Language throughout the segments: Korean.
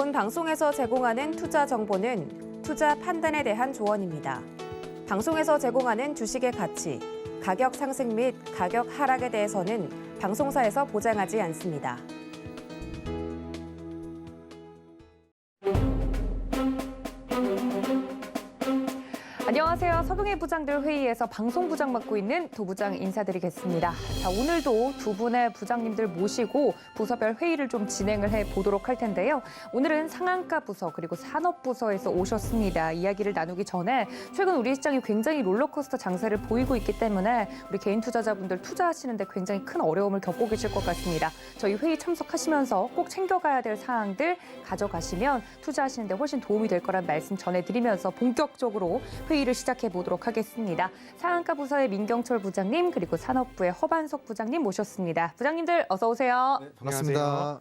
본 방송에서 제공하는 투자 정보는 투자 판단에 대한 조언입니다. 방송에서 제공하는 주식의 가치, 가격 상승 및 가격 하락에 대해서는 방송사에서 보장하지 않습니다. 안녕하세요. 서경의 부장들 회의에서 방송부장 맡고 있는 도부장 인사드리겠습니다. 자, 오늘도 두 분의 부장님들 모시고 부서별 회의를 좀 진행을 해보도록 할 텐데요. 오늘은 상한가 부서 그리고 산업부서에서 오셨습니다. 이야기를 나누기 전에 최근 우리 시장이 굉장히 롤러코스터 장세를 보이고 있기 때문에 우리 개인 투자자분들 투자하시는데 굉장히 큰 어려움을 겪고 계실 것 같습니다. 저희 회의 참석하시면서 꼭 챙겨가야 될 사항들 가져가시면 투자하시는데 훨씬 도움이 될 거란 말씀 전해드리면서 본격적으로 회의를 시작해 보도록 하겠습니다. 상한가 부서의 민경철 부장님 그리고 산업부의 허반석 부장님 모셨습니다. 부장님들 어서 오세요. 네, 반갑습니다.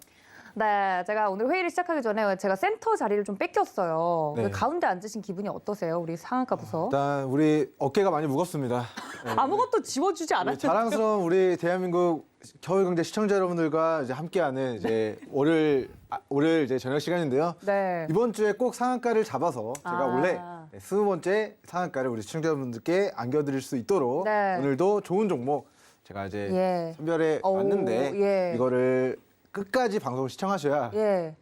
네, 제가 오늘 회의를 시작하기 전에 제가 센터 자리를 좀 뺏겼어요. 네. 가운데 앉으신 기분이 어떠세요? 우리 상한가 부서. 일단 우리 어깨가 많이 무겁습니다. 네. 아무것도 지워주지 않았죠. 자랑스러운 우리 대한민국 겨울경제 시청자 여러분들과 이제 함께하는 이제 월요일 이제 저녁 시간인데요. 네. 이번 주에 꼭 상한가를 잡아서 제가 원래 20번째 상한가를 우리 시청자분들께 안겨드릴 수 있도록 네. 오늘도 좋은 종목 제가 이제 선별해 왔는데 이거를 끝까지 방송을 시청하셔야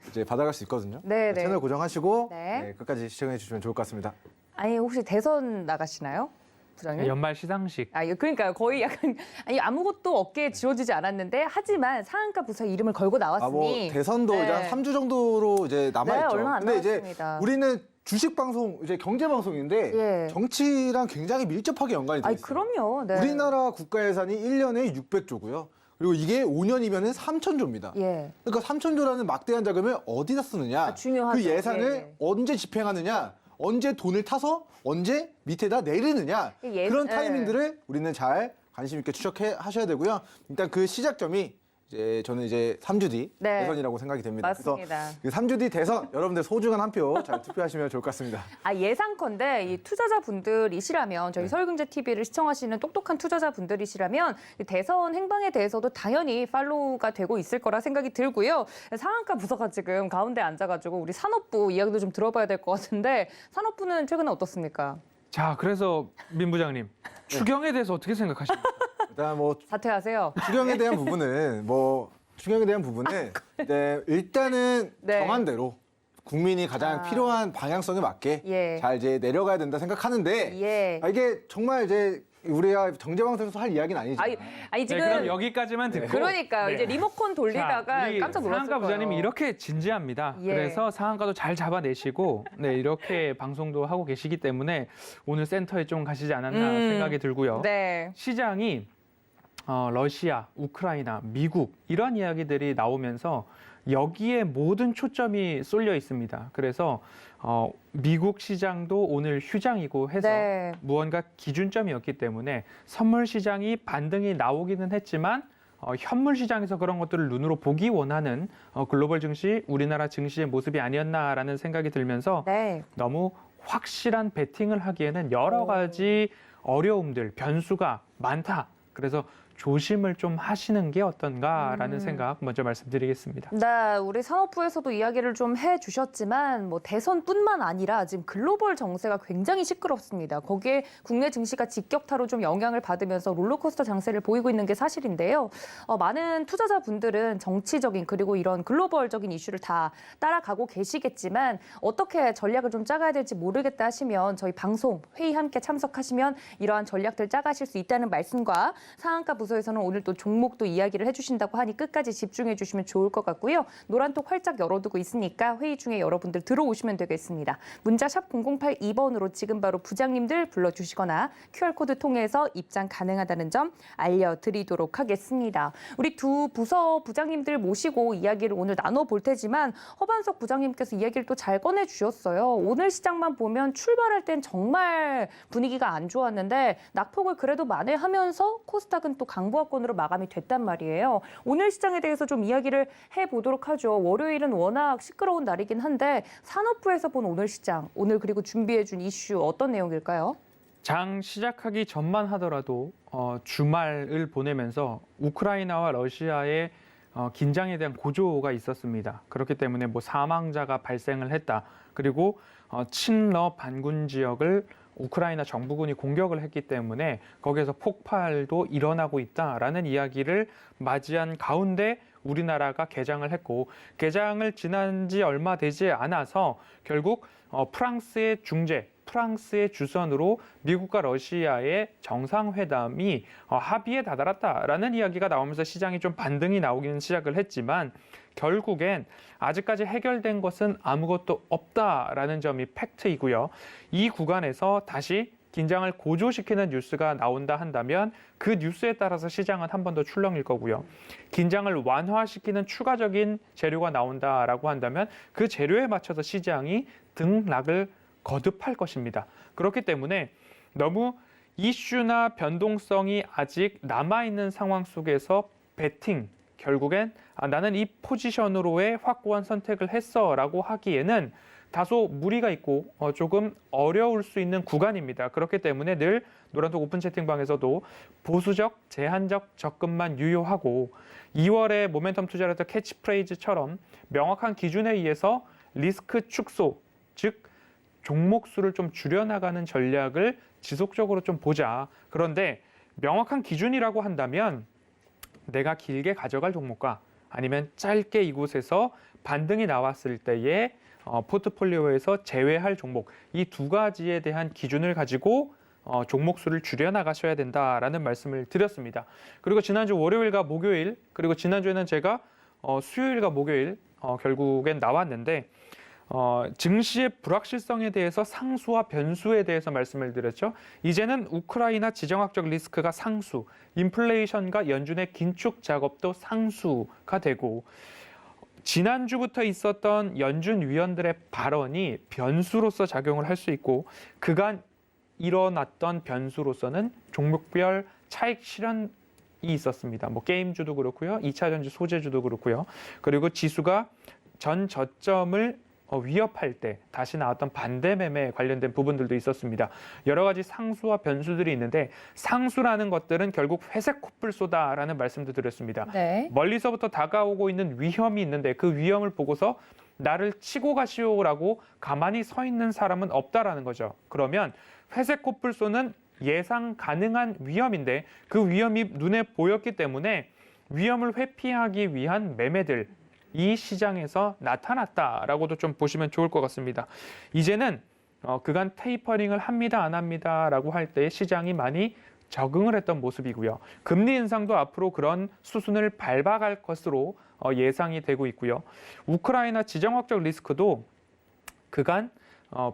이제 받아갈 수 있거든요. 네, 네. 채널 고정하시고 네. 끝까지 시청해 주시면 좋을 것 같습니다. 아니 혹시 대선 나가시나요? 부장님? 연말 시상식. 그러니까 거의 약간 아무것도 어깨에 지워지지 않았는데 하지만 상한가 부서 이름을 걸고 나왔으니 뭐 대선도 이제 한 3주 정도로 이제 남아 있죠. 얼마 안 근데 남았습니다. 이제 우리는 주식 방송 이제 경제 방송인데 정치랑 굉장히 밀접하게 연관이 돼 있어요. 그럼요. 네. 우리나라 국가 예산이 1년에 600조고요. 그리고 이게 5년이면은 3,000조입니다. 그러니까 3,000조라는 막대한 자금을 어디다 쓰느냐? 중요하죠. 그 예산을 언제 집행하느냐? 언제 돈을 타서 언제 밑에다 내리느냐? 그런 타이밍들을 우리는 잘 관심 있게 추적해 하셔야 되고요. 일단 그 시작점이 이제 저는 이제 3주 뒤 대선이라고 생각이 됩니다. 맞습니다. 그래서 3주 뒤 대선 여러분들 소중한 한 표 잘 투표하시면 좋을 것 같습니다. 예상컨대 이 투자자분들이시라면 저희 서울경제TV를 시청하시는 똑똑한 투자자분들이시라면 대선 행방에 대해서도 당연히 팔로우가 되고 있을 거라 생각이 들고요. 상한가 부서가 지금 가운데 앉아가지고 우리 산업부 이야기도 좀 들어봐야 될 것 같은데 산업부는 최근에 어떻습니까? 자, 그래서 민 부장님 추경에 대해서 어떻게 생각하십니까? 일단 뭐 사퇴하세요. 추경에 대한 부분은 네, 일단은 정한 대로 국민이 가장 필요한 방향성에 맞게 잘 이제 내려가야 된다 생각하는데 이게 정말 이제 우리가 정제방송에서 할 이야기는 아니죠. 지금 그럼 여기까지만 듣고. 그러니까요. 이제 리모컨 돌리다가 우리 깜짝 놀랐을 상한가 거예요. 부장님이 이렇게 진지합니다. 그래서 상한가도 잘 잡아내시고 이렇게 방송도 하고 계시기 때문에 오늘 센터에 좀 가시지 않았나 생각이 들고요. 시장이 러시아, 우크라이나, 미국 이런 이야기들이 나오면서 여기에 모든 초점이 쏠려 있습니다. 그래서 미국 시장도 오늘 휴장이고 해서 무언가 기준점이었기 때문에 선물 시장이 반등이 나오기는 했지만 현물 시장에서 그런 것들을 눈으로 보기 원하는 글로벌 증시, 우리나라 증시의 모습이 아니었나라는 생각이 들면서 너무 확실한 베팅을 하기에는 여러 가지 어려움들, 변수가 많다. 그래서 조심을 좀 하시는 게 어떤가라는 생각 먼저 말씀드리겠습니다. 네, 우리 산업부에서도 이야기를 좀 해주셨지만 대선뿐만 아니라 지금 글로벌 정세가 굉장히 시끄럽습니다. 거기에 국내 증시가 직격타로 좀 영향을 받으면서 롤러코스터 장세를 보이고 있는 게 사실인데요. 많은 투자자분들은 정치적인 그리고 이런 글로벌적인 이슈를 다 따라가고 계시겠지만 어떻게 전략을 좀 짜가야 될지 모르겠다 하시면 저희 방송 회의 함께 참석하시면 이러한 전략들 짜가실 수 있다는 말씀과 상한가 부서에서는 오늘 또 종목도 이야기를 해주신다고 하니 끝까지 집중해 주시면 좋을 것 같고요. 노란톡 활짝 열어두고 있으니까 회의 중에 여러분들 들어오시면 되겠습니다. 문자 샵 0082번으로 지금 바로 부장님들 불러주시거나 QR코드 통해서 입장 가능하다는 점 알려드리도록 하겠습니다. 우리 두 부서 부장님들 모시고 이야기를 오늘 나눠볼 테지만 허반석 부장님께서 이야기를 또 잘 꺼내주셨어요. 오늘 시장만 보면 출발할 땐 정말 분위기가 안 좋았는데 낙폭을 그래도 만회하면서 코스닥은 또 강보합권으로 마감이 됐단 말이에요. 오늘 시장에 대해서 좀 이야기를 해보도록 하죠. 월요일은 워낙 시끄러운 날이긴 한데 산업부에서 본 오늘 시장, 오늘 그리고 준비해준 이슈 어떤 내용일까요? 장 시작하기 전만 하더라도 주말을 보내면서 우크라이나와 러시아의 긴장에 대한 고조가 있었습니다. 그렇기 때문에 뭐 사망자가 발생을 했다. 그리고 친러 반군 지역을 우크라이나 정부군이 공격을 했기 때문에 거기에서 폭발도 일어나고 있다라는 이야기를 맞이한 가운데 우리나라가 개장을 했고, 개장을 지난 지 얼마 되지 않아서 결국 프랑스의 중재, 프랑스의 주선으로 미국과 러시아의 정상회담이 합의에 다다랐다라는 이야기가 나오면서 시장이 좀 반등이 나오기는 시작을 했지만, 결국엔 아직까지 해결된 것은 아무것도 없다라는 점이 팩트이고요. 이 구간에서 다시 긴장을 고조시키는 뉴스가 나온다 한다면 그 뉴스에 따라서 시장은 한 번 더 출렁일 거고요. 긴장을 완화시키는 추가적인 재료가 나온다라고 한다면 그 재료에 맞춰서 시장이 등락을 거듭할 것입니다. 그렇기 때문에 너무 이슈나 변동성이 아직 남아있는 상황 속에서 베팅, 결국엔 나는 이 포지션으로의 확고한 선택을 했어라고 하기에는 다소 무리가 있고 조금 어려울 수 있는 구간입니다. 그렇기 때문에 늘 노란톡 오픈 채팅방에서도 보수적, 제한적 접근만 유효하고 2월에 모멘텀 투자를 했던 캐치프레이즈처럼 명확한 기준에 의해서 리스크 축소, 즉 종목 수를 좀 줄여나가는 전략을 지속적으로 좀 보자. 그런데 명확한 기준이라고 한다면 내가 길게 가져갈 종목과 아니면 짧게 이곳에서 반등이 나왔을 때에 포트폴리오에서 제외할 종목, 이 두 가지에 대한 기준을 가지고 종목 수를 줄여나가셔야 된다라는 말씀을 드렸습니다. 그리고 지난주 월요일과 목요일, 그리고 지난주에는 제가 수요일과 목요일 결국엔 나왔는데 증시의 불확실성에 대해서 상수와 변수에 대해서 말씀을 드렸죠. 이제는 우크라이나 지정학적 리스크가 상수, 인플레이션과 연준의 긴축 작업도 상수가 되고, 지난주부터 있었던 연준 위원들의 발언이 변수로서 작용을 할 수 있고, 그간 일어났던 변수로서는 종목별 차익 실현이 있었습니다. 뭐 게임주도 그렇고요, 2차전지 소재주도 그렇고요. 그리고 지수가 전 저점을 위협할 때 다시 나왔던 반대 매매 관련된 부분들도 있었습니다. 여러 가지 상수와 변수들이 있는데, 상수라는 것들은 결국 회색 코뿔소다라는 말씀도 드렸습니다. 네. 멀리서부터 다가오고 있는 위험이 있는데 그 위험을 보고서 나를 치고 가시오라고 가만히 서 있는 사람은 없다라는 거죠. 그러면 회색 코뿔소는 예상 가능한 위험인데 그 위험이 눈에 보였기 때문에 위험을 회피하기 위한 매매들, 이 시장에서 나타났다라고도 좀 보시면 좋을 것 같습니다. 이제는 그간 테이퍼링을 합니다, 안 합니다라고 할 때 시장이 많이 적응을 했던 모습이고요. 금리 인상도 앞으로 그런 수순을 밟아갈 것으로 예상이 되고 있고요. 우크라이나 지정학적 리스크도 그간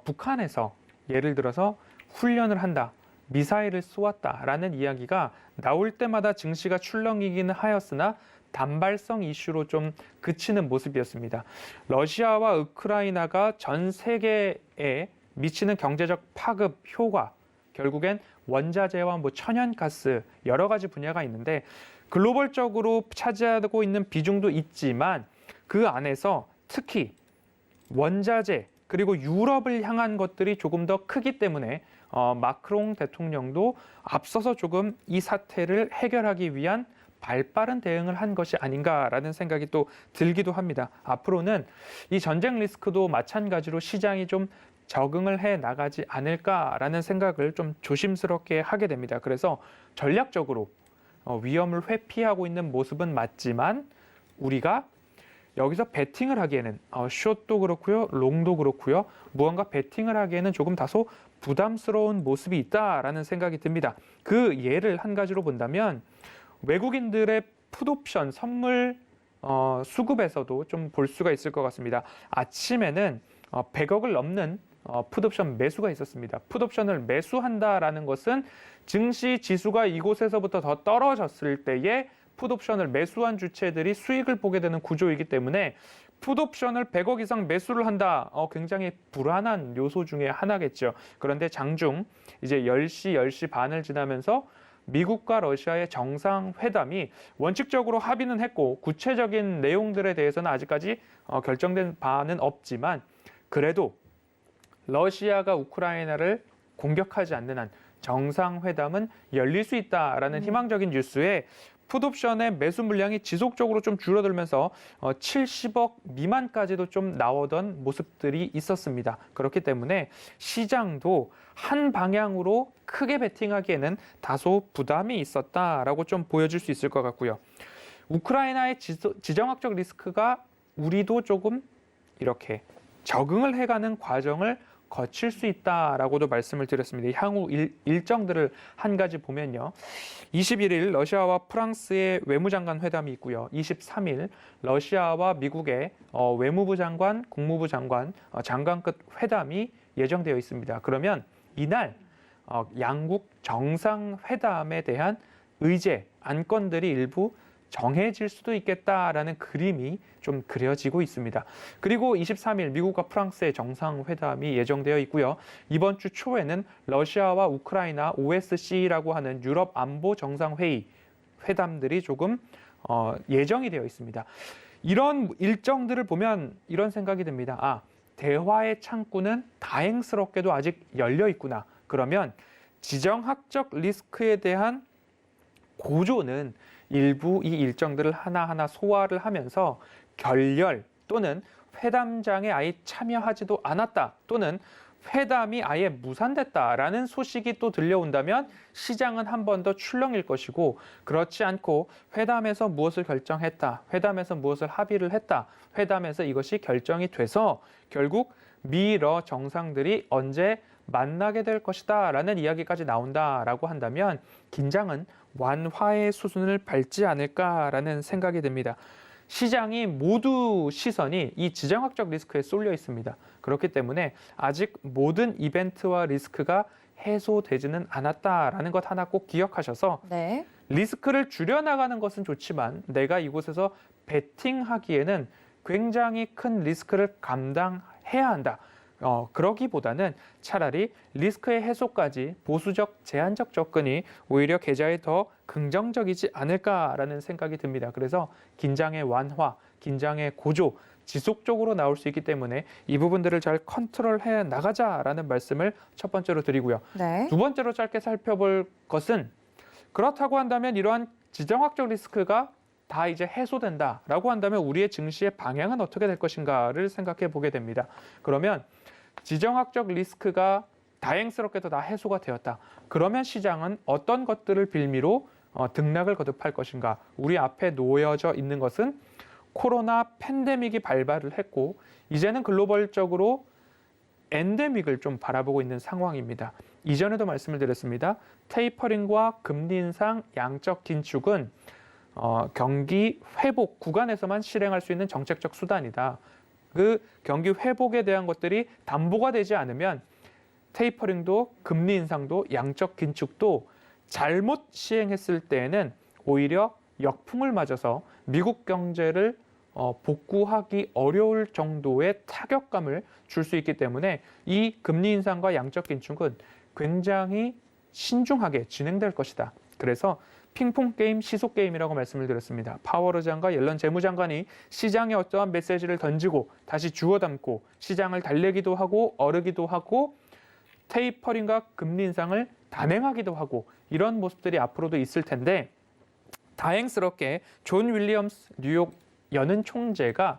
북한에서 예를 들어서 훈련을 한다, 미사일을 쏘았다라는 이야기가 나올 때마다 증시가 출렁이기는 하였으나 단발성 이슈로 좀 그치는 모습이었습니다. 러시아와 우크라이나가 전 세계에 미치는 경제적 파급 효과, 결국엔 원자재와 뭐 천연가스 여러 가지 분야가 있는데 글로벌적으로 차지하고 있는 비중도 있지만 그 안에서 특히 원자재 그리고 유럽을 향한 것들이 조금 더 크기 때문에 마크롱 대통령도 앞서서 조금 이 사태를 해결하기 위한 발빠른 대응을 한 것이 아닌가라는 생각이 또 들기도 합니다. 앞으로는 이 전쟁 리스크도 마찬가지로 시장이 좀 적응을 해 나가지 않을까라는 생각을 좀 조심스럽게 하게 됩니다. 그래서 전략적으로 위험을 회피하고 있는 모습은 맞지만 우리가 여기서 베팅을 하기에는 숏도 그렇고요, 롱도 그렇고요, 무언가 베팅을 하기에는 조금 다소 부담스러운 모습이 있다라는 생각이 듭니다. 그 예를 한 가지로 본다면 외국인들의 풋옵션 선물 수급에서도 좀 볼 수가 있을 것 같습니다. 아침에는 100억을 넘는 풋옵션 매수가 있었습니다. 풋옵션을 매수한다라는 것은 증시 지수가 이곳에서부터 더 떨어졌을 때에 풋옵션을 매수한 주체들이 수익을 보게 되는 구조이기 때문에 풋옵션을 100억 이상 매수를 한다. 굉장히 불안한 요소 중에 하나겠죠. 그런데 장중 이제 10시 반을 지나면서 미국과 러시아의 정상회담이 원칙적으로 합의는 했고 구체적인 내용들에 대해서는 아직까지 결정된 바는 없지만 그래도 러시아가 우크라이나를 공격하지 않는 한 정상회담은 열릴 수 있다라는 희망적인 뉴스에 풋옵션의 매수 물량이 지속적으로 좀 줄어들면서 70억 미만까지도 좀 나오던 모습들이 있었습니다. 그렇기 때문에 시장도 한 방향으로 크게 베팅하기에는 다소 부담이 있었다라고 좀 보여줄 수 있을 것 같고요. 우크라이나의 지정학적 리스크가 우리도 조금 이렇게 적응을 해가는 과정을 거칠 수 있다라고도 말씀을 드렸습니다. 향후 일정들을 한 가지 보면요. 21일 러시아와 프랑스의 외무장관 회담이 있고요. 23일 러시아와 미국의 외무부 장관, 국무부 장관, 장관급 회담이 예정되어 있습니다. 그러면 이날 양국 정상회담에 대한 의제, 안건들이 일부 정해질 수도 있겠다라는 그림이 좀 그려지고 있습니다. 그리고 23일 미국과 프랑스의 정상회담이 예정되어 있고요. 이번 주 초에는 러시아와 우크라이나 OSCE라고 하는 유럽 안보 정상회의 회담들이 조금 예정이 되어 있습니다. 이런 일정들을 보면 이런 생각이 듭니다. 아, 대화의 창구는 다행스럽게도 아직 열려 있구나. 그러면 지정학적 리스크에 대한 고조는 일부 이 일정들을 하나하나 소화를 하면서 결렬 또는 회담장에 아예 참여하지도 않았다 또는 회담이 아예 무산됐다라는 소식이 또 들려온다면 시장은 한 번 더 출렁일 것이고, 그렇지 않고 회담에서 무엇을 결정했다, 회담에서 무엇을 합의를 했다, 회담에서 이것이 결정이 돼서 결국 미러 정상들이 언제 만나게 될 것이다 라는 이야기까지 나온다라고 한다면 긴장은 완화의 수순을 밟지 않을까라는 생각이 듭니다. 시장이 모두 시선이 이 지정학적 리스크에 쏠려 있습니다. 그렇기 때문에 아직 모든 이벤트와 리스크가 해소되지는 않았다라는 것 하나 꼭 기억하셔서 네. 리스크를 줄여나가는 것은 좋지만 내가 이곳에서 베팅하기에는 굉장히 큰 리스크를 감당해야 한다. 그러기보다는 차라리 리스크의 해소까지 보수적, 제한적 접근이 오히려 계좌에 더 긍정적이지 않을까라는 생각이 듭니다. 그래서 긴장의 완화, 긴장의 고조, 지속적으로 나올 수 있기 때문에 이 부분들을 잘 컨트롤해 나가자라는 말씀을 첫 번째로 드리고요. 네. 두 번째로 짧게 살펴볼 것은 그렇다고 한다면 이러한 지정학적 리스크가 다 이제 해소된다라고 한다면 우리의 증시의 방향은 어떻게 될 것인가를 생각해 보게 됩니다. 그러면 지정학적 리스크가 다행스럽게도 다 해소가 되었다. 그러면 시장은 어떤 것들을 빌미로 등락을 거듭할 것인가? 우리 앞에 놓여져 있는 것은 코로나 팬데믹이 발발을 했고 이제는 글로벌적으로 엔데믹을 좀 바라보고 있는 상황입니다. 이전에도 말씀을 드렸습니다. 테이퍼링과 금리 인상, 양적 긴축은 경기 회복 구간에서만 실행할 수 있는 정책적 수단이다. 그 경기 회복에 대한 것들이 담보가 되지 않으면 테이퍼링도 금리 인상도 양적 긴축도 잘못 시행했을 때에는 오히려 역풍을 맞아서 미국 경제를 복구하기 어려울 정도의 타격감을 줄 수 있기 때문에 이 금리 인상과 양적 긴축은 굉장히 신중하게 진행될 것이다. 그래서 핑퐁 게임, 시속 게임이라고 말씀을 드렸습니다. 파월 의장과 옐런 재무장관이 시장에 어떠한 메시지를 던지고 다시 주워 담고 시장을 달래기도 하고 어르기도 하고 테이퍼링과 금리 인상을 단행하기도 하고 이런 모습들이 앞으로도 있을 텐데 다행스럽게 존 윌리엄스 뉴욕 연은 총재가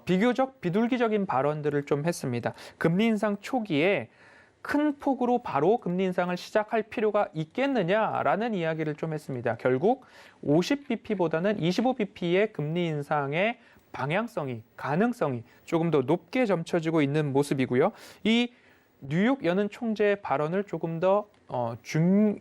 비교적 비둘기적인 발언들을 좀 했습니다. 금리 인상 초기에 큰 폭으로 바로 금리 인상을 시작할 필요가 있겠느냐라는 이야기를 좀 했습니다. 결국 50bp보다는 25bp의 금리 인상의 방향성이, 가능성이 조금 더 높게 점쳐지고 있는 모습이고요. 이 뉴욕 연은 총재의 발언을 조금 더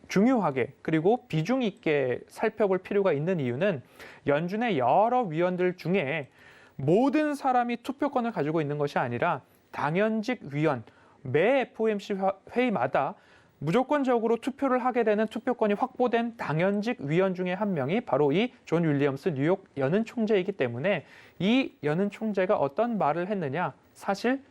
중요하게 그리고 비중 있게 살펴볼 필요가 있는 이유는 연준의 여러 위원들 중에 모든 사람이 투표권을 가지고 있는 것이 아니라 당연직 위원, 매 FOMC 회의마다 무조건적으로 투표를 하게 되는 투표권이 확보된 당연직 위원 중에 한 명이 바로 이 존 윌리엄스 뉴욕 연은 총재이기 때문에 이 연은 총재가 어떤 말을 했느냐, 사실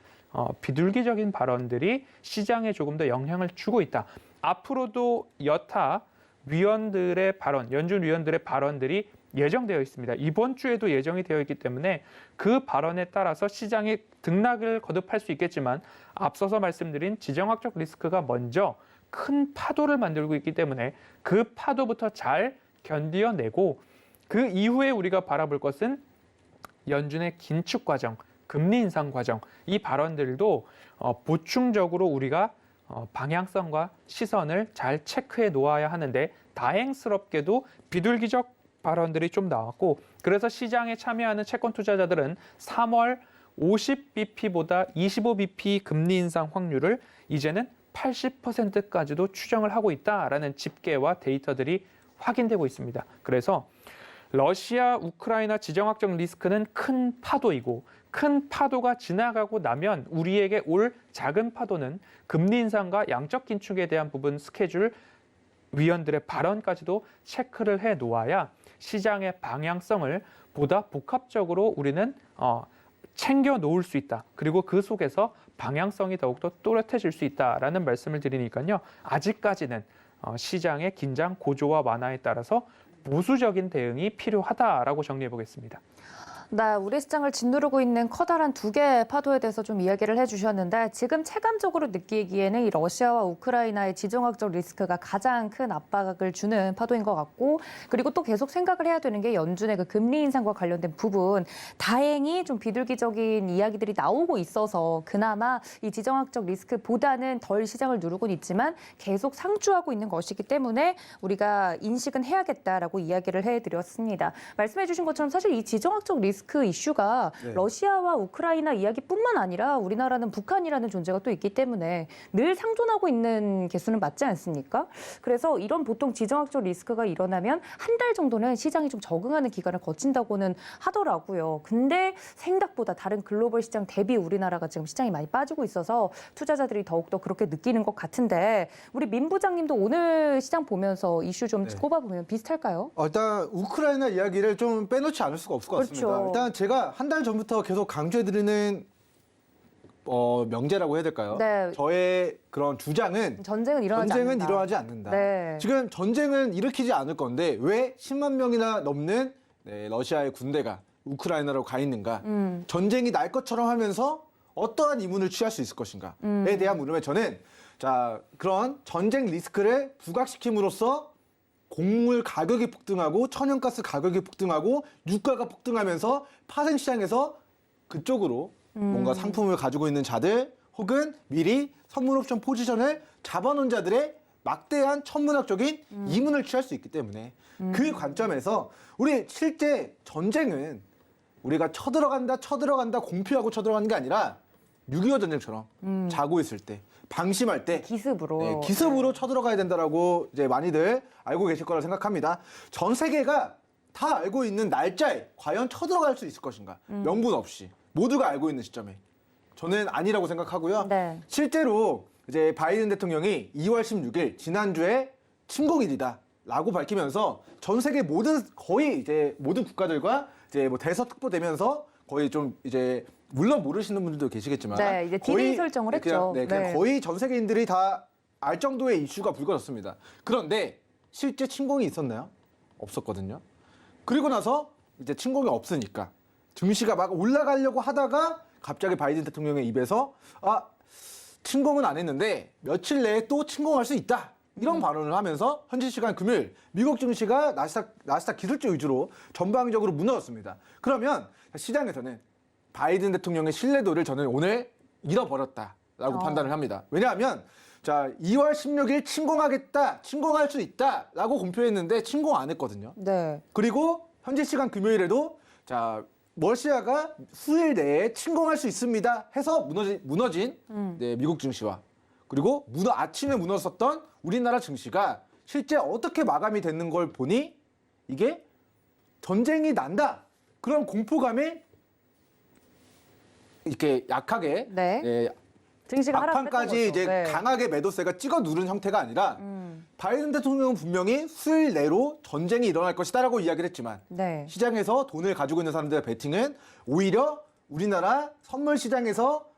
비둘기적인 발언들이 시장에 조금 더 영향을 주고 있다. 앞으로도 여타 위원들의 발언, 연준 위원들의 발언들이 예정되어 있습니다. 이번 주에도 예정이 되어 있기 때문에 그 발언에 따라서 시장이 등락을 거듭할 수 있겠지만 앞서서 말씀드린 지정학적 리스크가 먼저 큰 파도를 만들고 있기 때문에 그 파도부터 잘 견디어내고 그 이후에 우리가 바라볼 것은 연준의 긴축 과정, 금리 인상 과정, 이 발언들도 보충적으로 우리가 방향성과 시선을 잘 체크해 놓아야 하는데 다행스럽게도 비둘기적 발언들이 좀 나왔고 그래서 시장에 참여하는 채권 투자자들은 3월 50bp보다 25bp 금리 인상 확률을 이제는 80%까지도 추정을 하고 있다라는 집계와 데이터들이 확인되고 있습니다. 그래서 러시아, 우크라이나 지정학적 리스크는 큰 파도이고 큰 파도가 지나가고 나면 우리에게 올 작은 파도는 금리 인상과 양적 긴축에 대한 부분 스케줄 위원들의 발언까지도 체크를 해 놓아야 시장의 방향성을 보다 복합적으로 우리는 챙겨 놓을 수 있다. 그리고 그 속에서 방향성이 더욱더 또렷해질 수 있다라는 말씀을 드리니까요. 아직까지는 시장의 긴장 고조와 완화에 따라서 보수적인 대응이 필요하다라고 정리해 보겠습니다. 네, 우리 시장을 짓누르고 있는 커다란 두 개의 파도에 대해서 좀 이야기를 해주셨는데 지금 체감적으로 느끼기에는 이 러시아와 우크라이나의 지정학적 리스크가 가장 큰 압박을 주는 파도인 것 같고 그리고 또 계속 생각을 해야 되는 게 연준의 그 금리 인상과 관련된 부분 다행히 좀 비둘기적인 이야기들이 나오고 있어서 그나마 이 지정학적 리스크보다는 덜 시장을 누르곤 있지만 계속 상주하고 있는 것이기 때문에 우리가 인식은 해야겠다라고 이야기를 해드렸습니다. 말씀해 주신 것처럼 사실 이 지정학적 리스크 이슈가 러시아와 우크라이나 이야기뿐만 아니라 우리나라는 북한이라는 존재가 또 있기 때문에 늘 상존하고 있는 개수는 맞지 않습니까? 그래서 이런 보통 지정학적 리스크가 일어나면 한 달 정도는 시장이 좀 적응하는 기간을 거친다고는 하더라고요. 근데 생각보다 다른 글로벌 시장 대비 우리나라가 지금 시장이 많이 빠지고 있어서 투자자들이 더욱더 그렇게 느끼는 것 같은데 우리 민 부장님도 오늘 시장 보면서 이슈 좀 꼽아보면 비슷할까요? 일단 우크라이나 이야기를 좀 빼놓지 않을 수가 없을 것 같습니다. 그렇죠. 일단 제가 한 달 전부터 계속 강조해드리는 명제라고 해야 될까요? 네. 저의 그런 주장은 전쟁은 일어나지 않는다. 네. 지금 전쟁은 일으키지 않을 건데 왜 10만 명이나 넘는 러시아의 군대가 우크라이나로 가 있는가? 전쟁이 날 것처럼 하면서 어떠한 이문을 취할 수 있을 것인가에 대한 물음에 저는 그런 전쟁 리스크를 부각시킴으로써 곡물 가격이 폭등하고 천연가스 가격이 폭등하고 유가가 폭등하면서 파생시장에서 그쪽으로 뭔가 상품을 가지고 있는 자들 혹은 미리 선물 옵션 포지션을 잡아놓은 자들의 막대한 천문학적인 이문을 취할 수 있기 때문에 그 관점에서 우리 실제 전쟁은 우리가 쳐들어간다 공표하고 쳐들어가는 게 아니라 6.25 전쟁처럼 자고 있을 때 방심할 때 기습으로 쳐들어가야 된다라고 이제 많이들 알고 계실 거라 생각합니다. 전 세계가 다 알고 있는 날짜에 과연 쳐들어갈 수 있을 것인가? 명분 없이 모두가 알고 있는 시점에 저는 아니라고 생각하고요. 네. 실제로 이제 바이든 대통령이 2월 16일 지난주에 침공일이다라고 밝히면서 전 세계 거의 이제 모든 국가들과 이제 뭐 대서특보되면서 거의 좀 이제 물론 모르시는 분들도 계시겠지만 이제 디데이 설정을 했죠. 그냥 거의 전 세계인들이 다 알 정도의 이슈가 불거졌습니다. 그런데 실제 침공이 있었나요? 없었거든요. 그리고 나서 이제 침공이 없으니까 증시가 막 올라가려고 하다가 갑자기 바이든 대통령의 입에서 침공은 안 했는데 며칠 내에 또 침공할 수 있다. 이런 발언을 하면서 현지 시간 금요일 미국 증시가 나스닥 기술주 위주로 전방적으로 무너졌습니다. 그러면 시장에서는 바이든 대통령의 신뢰도를 저는 오늘 잃어버렸다라고 판단을 합니다. 왜냐하면 2월 16일 침공할 수 있다라고 공표했는데 침공 안 했거든요. 네. 그리고 현지 시간 금요일에도 러시아가 수일 내에 침공할 수 있습니다 해서 무너진 미국 증시와 그리고 아침에 무너졌던 우리나라 증시가 실제 어떻게 마감이 되는 걸 보니 이게 전쟁이 난다. 그런 공포감에 이렇게 약하게 증시가 막판까지 이제 강하게 매도세가 찍어 누른 형태가 아니라 바이든 대통령은 분명히 수일 내로 전쟁이 일어날 것이다라고 이야기를 했지만 시장에서 돈을 가지고 있는 사람들의 베팅은 오히려 우리나라 선물 시장에서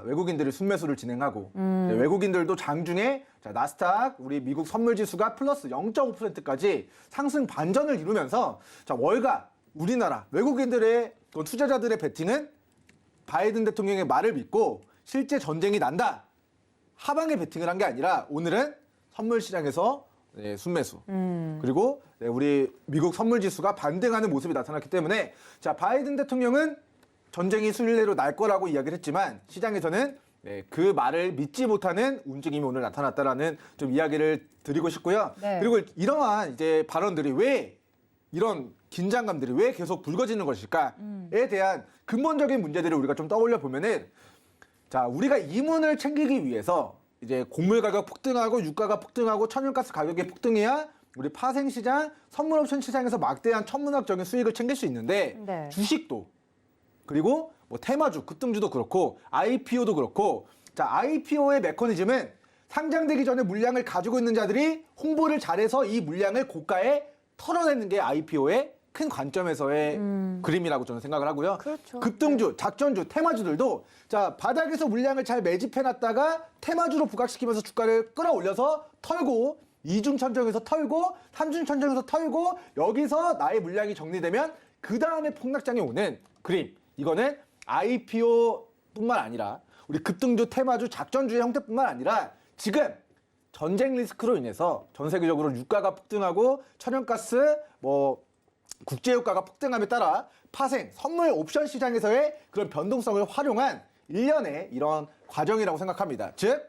외국인들이 순매수를 진행하고 외국인들도 장중에 나스닥 우리 미국 선물 지수가 플러스 0.5%까지 상승 반전을 이루면서 월가 우리나라 외국인들의 투자자들의 베팅은 바이든 대통령의 말을 믿고 실제 전쟁이 난다. 하방에 베팅을 한 게 아니라 오늘은 선물 시장에서 네, 순매수. 그리고 네, 우리 미국 선물 지수가 반등하는 모습이 나타났기 때문에 자, 바이든 대통령은 전쟁이 순례로 날 거라고 이야기를 했지만 시장에서는 네, 그 말을 믿지 못하는 움직임이 오늘 나타났다라는 좀 이야기를 드리고 싶고요. 네. 그리고 이러한 이제 발언들이 왜 이런 긴장감들이 왜 계속 불거지는 것일까에 대한 근본적인 문제들을 우리가 좀 떠올려 보면은 자, 우리가 이문을 챙기기 위해서 이제 곡물 가격 폭등하고 유가가 폭등하고 천연가스 가격이 폭등해야 우리 파생시장, 선물옵션 시장에서 막대한 천문학적인 수익을 챙길 수 있는데 네. 주식도 그리고 뭐 테마주, 급등주도 그렇고 IPO도 그렇고 자, IPO의 메커니즘은 상장되기 전에 물량을 가지고 있는 자들이 홍보를 잘해서 이 물량을 고가에 털어내는 게 IPO의 큰 관점에서의 그림이라고 저는 생각을 하고요. 그렇죠. 급등주, 작전주, 테마주들도 자, 바닥에서 물량을 잘 매집해놨다가 테마주로 부각시키면서 주가를 끌어올려서 털고 이중천정에서 털고 삼중천정에서 털고 여기서 나의 물량이 정리되면 그 다음에 폭락장이 오는 그림. 이거는 IPO뿐만 아니라 우리 급등주, 테마주, 작전주의 형태뿐만 아니라 지금 전쟁 리스크로 인해서 전 세계적으로 유가가 폭등하고 천연가스, 뭐 국제유가가 폭등함에 따라 파생, 선물 옵션 시장에서의 그런 변동성을 활용한 일련의 이런 과정이라고 생각합니다. 즉,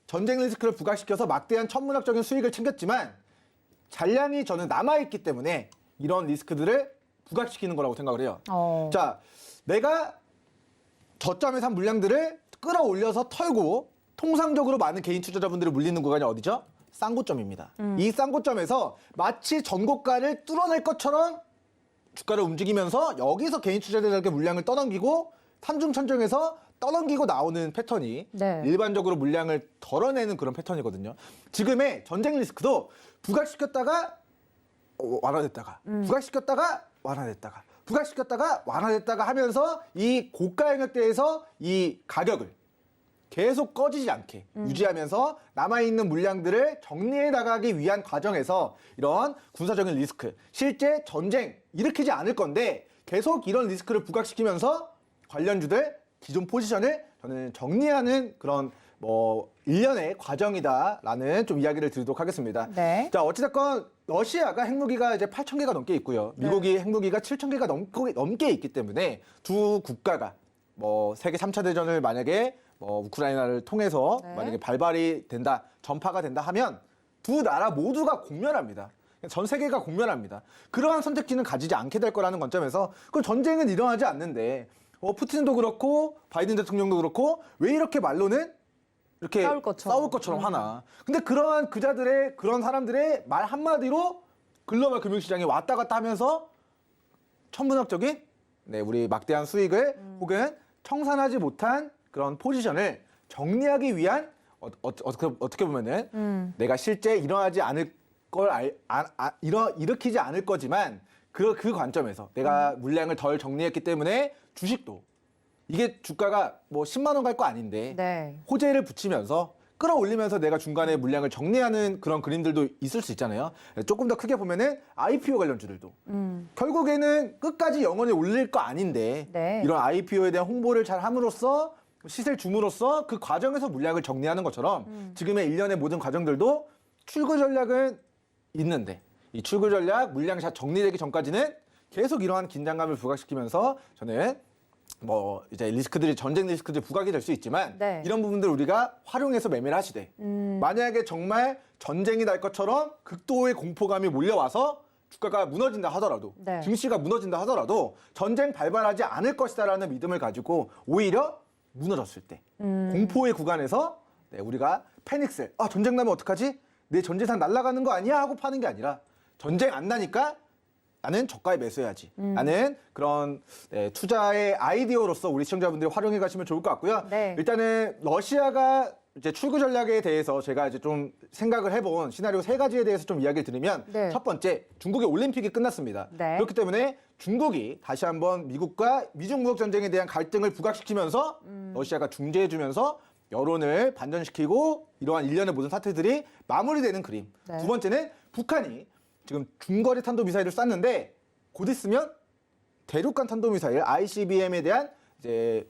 전쟁 리스크를 부각시켜서 막대한 천문학적인 수익을 챙겼지만 잔량이 저는 남아있기 때문에 이런 리스크들을 부각시키는 거라고 생각을 해요. 자, 내가 저점에 산 물량들을 끌어올려서 털고 통상적으로 많은 개인 투자자분들을 물리는 구간이 어디죠? 쌍고점입니다. 이 쌍고점에서 마치 전고가를 뚫어낼 것처럼 주가를 움직이면서 여기서 개인 투자자들에게 물량을 떠넘기고 산중천정에서 떠넘기고 나오는 패턴이 네. 일반적으로 물량을 덜어내는 그런 패턴이거든요. 지금의 전쟁 리스크도 부각시켰다가 완화됐다가 부각시켰다가 완화됐다가 부각시켰다가 완화됐다가 하면서 이 고가 영역대에서 이 가격을 계속 꺼지지 않게 유지하면서 남아있는 물량들을 정리해 나가기 위한 과정에서 이런 군사적인 리스크, 실제 전쟁 일으키지 않을 건데 계속 이런 리스크를 부각시키면서 관련주들 기존 포지션을 저는 정리하는 그런 뭐 일련의 과정이다라는 좀 이야기를 드리도록 하겠습니다. 네. 자, 어찌됐건 러시아가 핵무기가 이제 8,000개가 넘게 있고요. 미국이 핵무기가 7,000개가 넘게 있기 때문에 두 국가가 뭐 세계 3차 대전을 만약에 뭐 우크라이나를 통해서 네. 만약에 발발이 된다, 전파가 된다 하면 두 나라 모두가 공멸합니다. 전 세계가 공멸합니다. 그러한 선택지는 가지지 않게 될 거라는 관점에서 그 전쟁은 일어나지 않는데 푸틴도 그렇고 바이든 대통령도 그렇고 왜 이렇게 말로는 이렇게 싸울 것처럼 하나. 근데 그러한 그자들의 그런 사람들의 말 한마디로 글로벌 금융시장에 왔다 갔다 하면서 천문학적인 네, 우리 막대한 수익을 혹은 청산하지 못한 그런 포지션을 정리하기 위한 어떻게 보면은 내가 실제 일어나지 않을 걸 일으키지 않을 거지만 그 관점에서 내가 물량을 덜 정리했기 때문에 주식도 이게 주가가 뭐 10만 원 갈 거 아닌데 네. 호재를 붙이면서 끌어올리면서 내가 중간에 물량을 정리하는 그런 그림들도 있을 수 있잖아요. 조금 더 크게 보면은 IPO 관련주들도 결국에는 끝까지 영원히 올릴 거 아닌데 네. 이런 IPO에 대한 홍보를 잘 함으로써 시세를 줌으로써 그 과정에서 물량을 정리하는 것처럼 지금의 일련의 모든 과정들도 출구 전략은 있는데 이 출구 전략 물량이 잘 정리되기 전까지는 계속 이러한 긴장감을 부각시키면서 저는 뭐 이제 리스크들이 전쟁 리스크들이 부각이 될 수 있지만 네. 이런 부분들 우리가 활용해서 매매를 하시되 만약에 정말 전쟁이 날 것처럼 극도의 공포감이 몰려와서 주가가 무너진다 하더라도 네. 증시가 무너진다 하더라도 전쟁 발발하지 않을 것이다라는 믿음을 가지고 오히려 무너졌을 때 공포의 구간에서 네, 우리가 패닉셀 전쟁 나면 어떡하지? 내 전 재산 날아가는 거 아니야? 하고 파는 게 아니라 전쟁 안 나니까 나는 저가에 매수해야지. 나는 그런 네, 투자의 아이디어로서 우리 시청자분들이 활용해 가시면 좋을 것 같고요. 네. 일단은 러시아가 이제 출구 전략에 대해서 제가 이제 좀 생각을 해본 시나리오 3가지에 대해서 좀 이야기를 드리면 네. 첫 번째, 중국의 올림픽이 끝났습니다. 네. 그렇기 때문에 중국이 다시 한번 미국과 미중 무역 전쟁에 대한 갈등을 부각시키면서 러시아가 중재해주면서 여론을 반전시키고 이러한 일련의 모든 사태들이 마무리되는 그림. 네. 두 번째는 북한이 지금 중거리 탄도미사일을 쐈는데 곧 있으면 대륙간 탄도미사일 ICBM에 대한 이제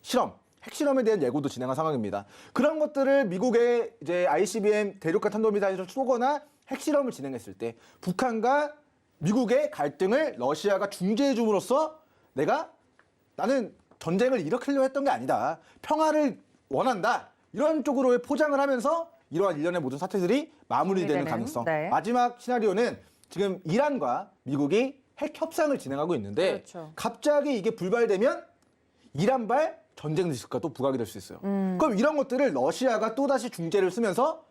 핵실험에 대한 예고도 진행한 상황입니다. 그런 것들을 미국의 이제 ICBM 대륙간 탄도미사일을 쏘거나 핵실험을 진행했을 때 북한과 미국의 갈등을 러시아가 중재해 줌으로써 나는 전쟁을 일으키려고 했던 게 아니다. 평화를 원한다. 이런 쪽으로의 포장을 하면서 이러한 일련의 모든 사태들이 마무리되는 가능성. 네. 마지막 시나리오는 지금 이란과 미국이 핵 협상을 진행하고 있는데 그렇죠. 갑자기 이게 불발되면 이란발 전쟁 리스크가 또 부각이 될 수 있어요. 그럼 이런 것들을 러시아가 또다시 중재를 쓰면서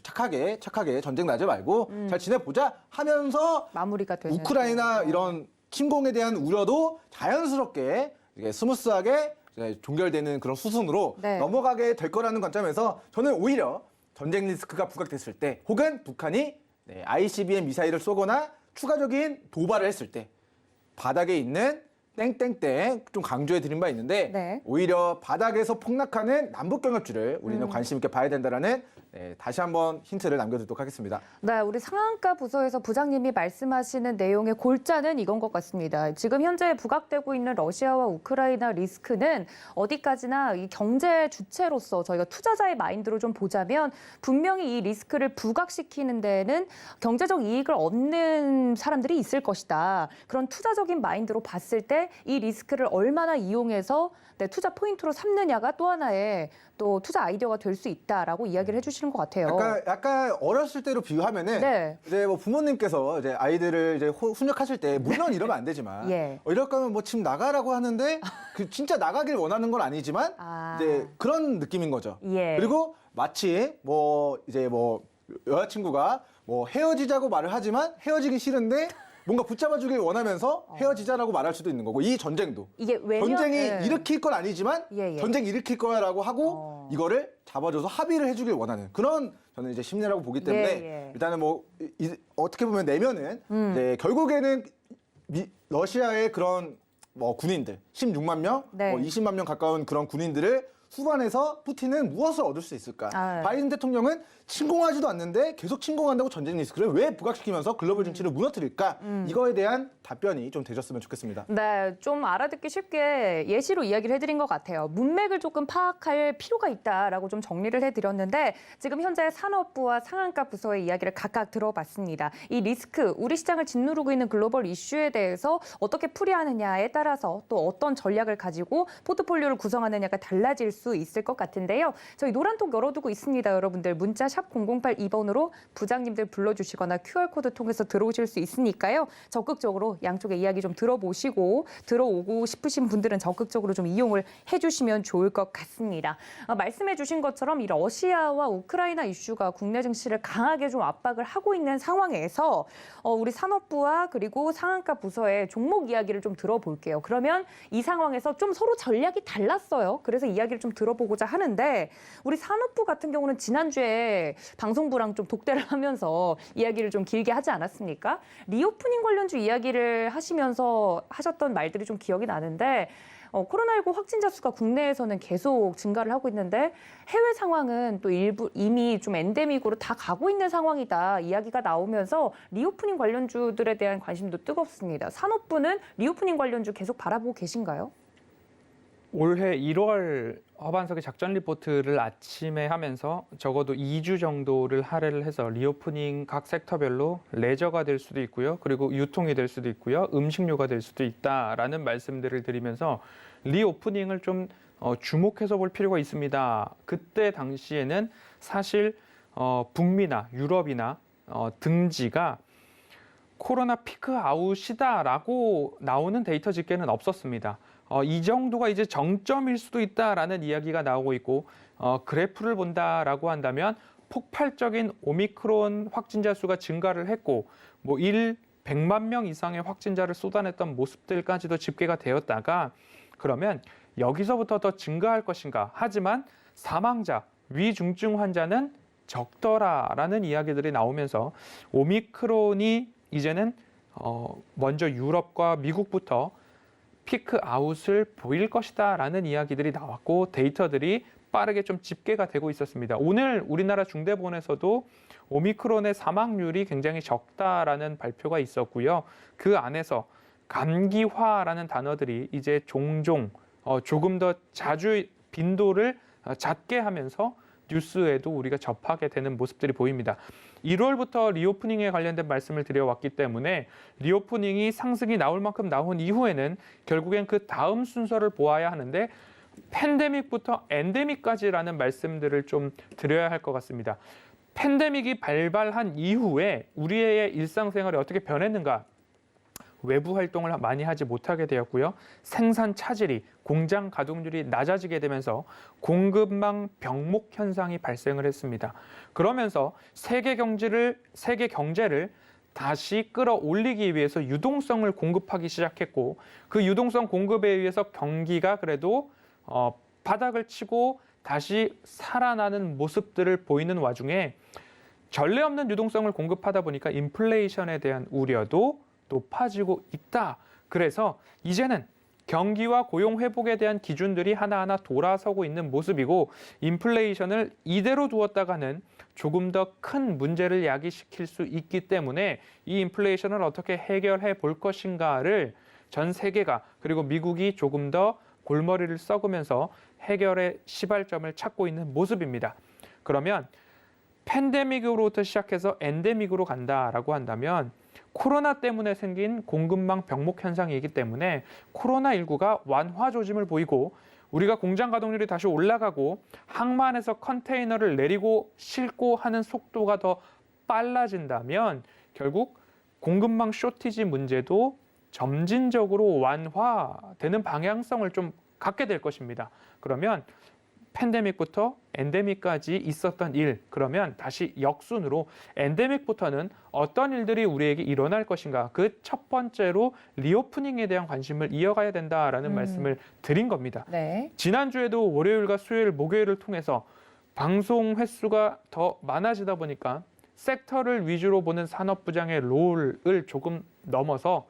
착하게 전쟁 나지 말고 잘 지내보자 하면서 마무리가 되는 우크라이나 이런 침공에 대한 우려도 자연스럽게 이게 스무스하게 이제 종결되는 그런 수순으로 네. 넘어가게 될 거라는 관점에서 저는 오히려 전쟁 리스크가 부각됐을 때 혹은 북한이 ICBM 미사일을 쏘거나 추가적인 도발을 했을 때 바닥에 있는 땡땡땡 좀 강조해 드린 바 있는데 네. 오히려 바닥에서 폭락하는 남북 경협주를 우리는 관심 있게 봐야 된다라는 다시 한번 힌트를 남겨두도록 하겠습니다. 네, 우리 상한가 부서에서 부장님이 말씀하시는 내용의 골자는 이건 것 같습니다. 지금 현재 부각되고 있는 러시아와 우크라이나 리스크는 어디까지나 이 경제 주체로서 저희가 투자자의 마인드로 좀 보자면 분명히 이 리스크를 부각시키는 데는 경제적 이익을 얻는 사람들이 있을 것이다. 그런 투자적인 마인드로 봤을 때 이 리스크를 얼마나 이용해서 투자 포인트로 삼느냐가 또 하나의 또 투자 아이디어가 될 수 있다라고 이야기를 해주시는 것 같아요. 약간 어렸을 때로 비유하면은 네. 이제 뭐 부모님께서 이제 아이들을 이제 훈육하실 때 물론 이러면 안 되지만 예. 이럴 거면 뭐 집 나가라고 하는데 그 진짜 나가길 원하는 건 아니지만 이제 그런 느낌인 거죠. 예. 그리고 마치 뭐 이제 뭐 여자친구가 뭐 헤어지자고 말을 하지만 헤어지기 싫은데 뭔가 붙잡아주길 원하면서 헤어지자라고 말할 수도 있는 거고 이 전쟁도 이게 전쟁이 일으킬 건 아니지만 예. 전쟁 일으킬 거야라고 하고 이거를 잡아줘서 합의를 해주길 원하는 그런 저는 이제 심리라고 보기 때문에 예. 일단은 뭐 어떻게 보면 내면은 이제 결국에는 러시아의 그런 뭐 군인들 16만 명, 네. 뭐 20만 명 가까운 그런 군인들을 후반에서 푸틴은 무엇을 얻을 수 있을까? 바이든 대통령은 침공하지도 않는데 계속 침공한다고 전쟁 리스크를 왜 부각시키면서 글로벌 정치를 무너뜨릴까? 이거에 대한 답변이 좀 되셨으면 좋겠습니다. 네, 좀 알아듣기 쉽게 예시로 이야기를 해드린 것 같아요. 문맥을 조금 파악할 필요가 있다라고 좀 정리를 해드렸는데 지금 현재 산업부와 상한가 부서의 이야기를 각각 들어봤습니다. 이 리스크, 우리 시장을 짓누르고 있는 글로벌 이슈에 대해서 어떻게 풀이하느냐에 따라서 또 어떤 전략을 가지고 포트폴리오를 구성하느냐가 달라질 수 있을 것 같은데요. 저희 노란톡 열어두고 있습니다. 여러분들 문자 샵 0082번으로 부장님들 불러주시거나 QR코드 통해서 들어오실 수 있으니까요. 적극적으로 양쪽의 이야기 좀 들어보시고 들어오고 싶으신 분들은 적극적으로 좀 이용을 해주시면 좋을 것 같습니다. 말씀해 주신 것처럼 이 러시아와 우크라이나 이슈가 국내 증시를 강하게 좀 압박을 하고 있는 상황에서 우리 산업부와 그리고 상한가 부서의 종목 이야기를 좀 들어볼게요. 그러면 이 상황에서 좀 서로 전략이 달랐어요. 그래서 이야기를 좀 들어보고자 하는데 우리 산업부 같은 경우는 지난주에 방송부랑 좀 독대를 하면서 이야기를 좀 길게 하지 않았습니까? 리오프닝 관련주 이야기를 하시면서 하셨던 말들이 좀 기억이 나는데 코로나19 확진자 수가 국내에서는 계속 증가를 하고 있는데 해외 상황은 또 이미 좀 엔데믹으로 다 가고 있는 상황이다 이야기가 나오면서 리오프닝 관련주들에 대한 관심도 뜨겁습니다. 산업부는 리오프닝 관련주 계속 바라보고 계신가요? 올해 1월 허반석의 작전 리포트를 아침에 하면서 적어도 2주 정도를 할애를 해서 리오프닝 각 섹터별로 레저가 될 수도 있고요. 그리고 유통이 될 수도 있고요. 음식료가 될 수도 있다라는 말씀들을 드리면서 리오프닝을 좀 주목해서 볼 필요가 있습니다. 그때 당시에는 사실 북미나 유럽이나 등지가 코로나 피크 아웃이다라고 나오는 데이터 집계는 없었습니다. 이 정도가 이제 정점일 수도 있다라는 이야기가 나오고 있고 그래프를 본다라고 한다면 폭발적인 오미크론 확진자 수가 증가를 했고 뭐 100만 명 이상의 확진자를 쏟아냈던 모습들까지도 집계가 되었다가 그러면 여기서부터 더 증가할 것인가 하지만 사망자, 위중증 환자는 적더라라는 이야기들이 나오면서 오미크론이 이제는 먼저 유럽과 미국부터 피크 아웃을 보일 것이다라는 이야기들이 나왔고 데이터들이 빠르게 좀 집계가 되고 있었습니다. 오늘 우리나라 중대본에서도 오미크론의 사망률이 굉장히 적다라는 발표가 있었고요. 그 안에서 감기화라는 단어들이 이제 종종 조금 더 자주 빈도를 잦게 하면서 뉴스에도 우리가 접하게 되는 모습들이 보입니다. 1월부터 리오프닝에 관련된 말씀을 드려왔기 때문에 리오프닝이 상승이 나올 만큼 나온 이후에는 결국엔 그 다음 순서를 보아야 하는데 팬데믹부터 엔데믹까지라는 말씀들을 좀 드려야 할 것 같습니다. 팬데믹이 발발한 이후에 우리의 일상생활이 어떻게 변했는가? 외부 활동을 많이 하지 못하게 되었고요. 생산 차질이, 공장 가동률이 낮아지게 되면서 공급망 병목 현상이 발생을 했습니다. 그러면서 세계 경제를 다시 끌어올리기 위해서 유동성을 공급하기 시작했고 그 유동성 공급에 의해서 경기가 그래도 바닥을 치고 다시 살아나는 모습들을 보이는 와중에 전례 없는 유동성을 공급하다 보니까 인플레이션에 대한 우려도 높아지고 있다. 그래서 이제는 경기와 고용 회복에 대한 기준들이 하나하나 돌아서고 있는 모습이고 인플레이션을 이대로 두었다가는 조금 더 큰 문제를 야기시킬 수 있기 때문에 이 인플레이션을 어떻게 해결해 볼 것인가를 전 세계가 그리고 미국이 조금 더 골머리를 썩으면서 해결의 시발점을 찾고 있는 모습입니다. 그러면 팬데믹으로부터 시작해서 엔데믹으로 간다라고 한다면 코로나 때문에 생긴 공급망 병목 현상이기 때문에 코로나19가 완화 조짐을 보이고 우리가 공장 가동률이 다시 올라가고 항만에서 컨테이너를 내리고 싣고 하는 속도가 더 빨라진다면 결국 공급망 쇼티지 문제도 점진적으로 완화되는 방향성을 좀 갖게 될 것입니다. 그러면 팬데믹부터 엔데믹까지 있었던 일, 그러면 다시 역순으로 엔데믹부터는 어떤 일들이 우리에게 일어날 것인가, 그 첫 번째로 리오프닝에 대한 관심을 이어가야 된다라는 말씀을 드린 겁니다. 네. 지난주에도 월요일과 수요일, 목요일을 통해서 방송 횟수가 더 많아지다 보니까 섹터를 위주로 보는 산업부장의 롤을 조금 넘어서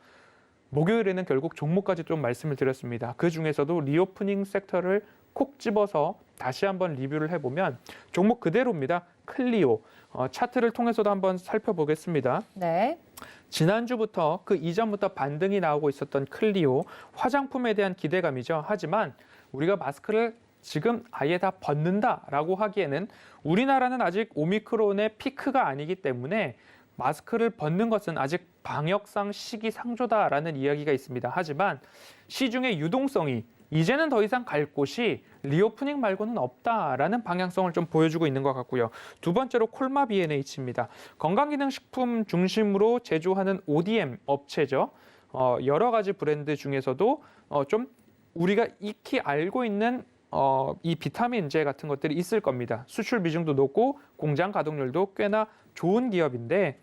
목요일에는 결국 종목까지 좀 말씀을 드렸습니다. 그 중에서도 리오프닝 섹터를 콕 집어서 다시 한번 리뷰를 해보면 종목 그대로입니다. 클리오. 차트를 통해서도 한번 살펴보겠습니다. 네. 지난주부터 그 이전부터 반등이 나오고 있었던 클리오. 화장품에 대한 기대감이죠. 하지만 우리가 마스크를 지금 아예 다 벗는다라고 하기에는 우리나라는 아직 오미크론의 피크가 아니기 때문에 마스크를 벗는 것은 아직 방역상 시기상조다라는 이야기가 있습니다. 하지만 시중의 유동성이 이제는 더 이상 갈 곳이 리오프닝 말고는 없다라는 방향성을 좀 보여주고 있는 것 같고요. 두 번째로 콜마 B&H입니다. 건강기능식품 중심으로 제조하는 ODM 업체죠. 여러 가지 브랜드 중에서도 좀 우리가 익히 알고 있는 이 비타민제 같은 것들이 있을 겁니다. 수출 비중도 높고 공장 가동률도 꽤나 좋은 기업인데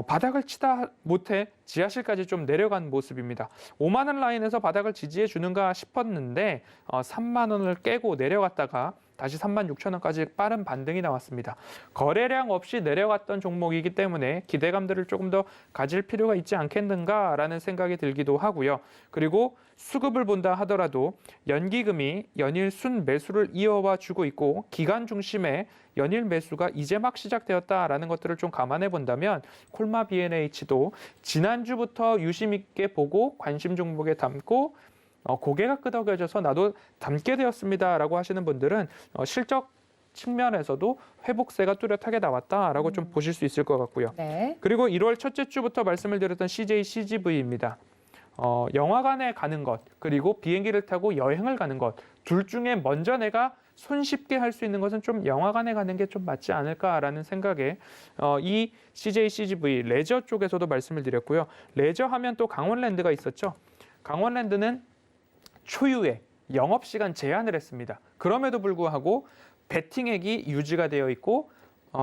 바닥을 치다 못해 지하실까지 좀 내려간 모습입니다. 5만 원 라인에서 바닥을 지지해 주는가 싶었는데 3만 원을 깨고 내려갔다가 다시 3만 6천 원까지 빠른 반등이 나왔습니다. 거래량 없이 내려갔던 종목이기 때문에 기대감들을 조금 더 가질 필요가 있지 않겠는가라는 생각이 들기도 하고요. 그리고 수급을 본다 하더라도 연기금이 연일 순 매수를 이어와 주고 있고 기간 중심의 연일 매수가 이제 막 시작되었다라는 것들을 좀 감안해 본다면 콜마 B&H도 지난주부터 유심 있게 보고 관심 종목에 담고 고개가 끄덕여져서 나도 담게 되었습니다라고 하시는 분들은 실적 측면에서도 회복세가 뚜렷하게 나왔다라고 좀 보실 수 있을 것 같고요. 네. 그리고 1월 첫째 주부터 말씀을 드렸던 CJ CGV입니다. 영화관에 가는 것 그리고 비행기를 타고 여행을 가는 것 둘 중에 먼저 내가 손쉽게 할 수 있는 것은 좀 영화관에 가는 게 좀 맞지 않을까라는 생각에 이 CJ CGV 레저 쪽에서도 말씀을 드렸고요. 레저 하면 또 강원랜드가 있었죠. 강원랜드는 초유의 영업시간 제한을 했습니다. 그럼에도 불구하고 베팅액이 유지가 되어 있고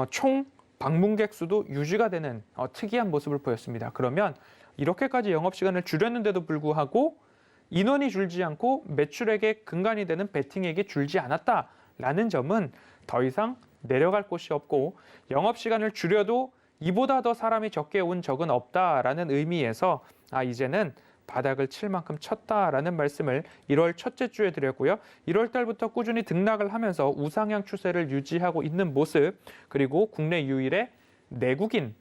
총 방문객 수도 유지가 되는 특이한 모습을 보였습니다. 그러면 이렇게까지 영업시간을 줄였는데도 불구하고 인원이 줄지 않고 매출액의 근간이 되는 베팅액이 줄지 않았다라는 점은 더 이상 내려갈 곳이 없고 영업시간을 줄여도 이보다 더 사람이 적게 온 적은 없다라는 의미에서 이제는 바닥을 칠 만큼 쳤다라는 말씀을 1월 첫째 주에 드렸고요. 1월 달부터 꾸준히 등락을 하면서 우상향 추세를 유지하고 있는 모습 그리고 국내 유일의 내국인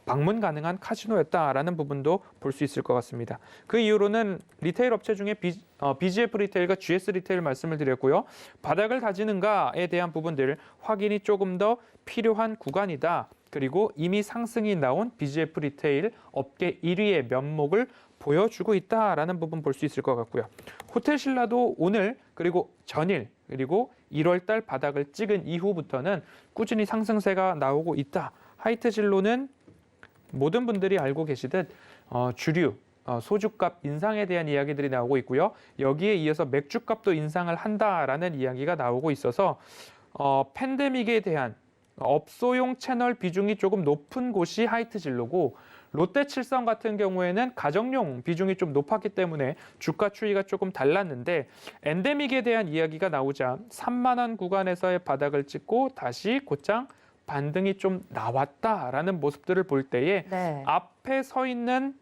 방문 가능한 카지노였다라는 부분도 볼 수 있을 것 같습니다. 그 이후로는 리테일 업체 중에 BGF 리테일과 GS 리테일 말씀을 드렸고요. 바닥을 다지는가에 대한 부분들 확인이 조금 더 필요한 구간이다. 그리고 이미 상승이 나온 BGF 리테일 업계 1위의 면목을 보여주고 있다라는 부분 볼 수 있을 것 같고요. 호텔신라도 오늘 그리고 전일 그리고 1월 달 바닥을 찍은 이후부터는 꾸준히 상승세가 나오고 있다. 하이트진로는 모든 분들이 알고 계시듯 주류 소주값 인상에 대한 이야기들이 나오고 있고요. 여기에 이어서 맥주값도 인상을 한다라는 이야기가 나오고 있어서 팬데믹에 대한 업소용 채널 비중이 조금 높은 곳이 하이트진로고 롯데칠성 같은 경우에는 가정용 비중이 좀 높았기 때문에 주가 추이가 조금 달랐는데 엔데믹에 대한 이야기가 나오자 3만 원 구간에서의 바닥을 찍고 다시 곧장 반등이 좀 나왔다라는 모습들을 볼 때에 네. 앞에 서 있는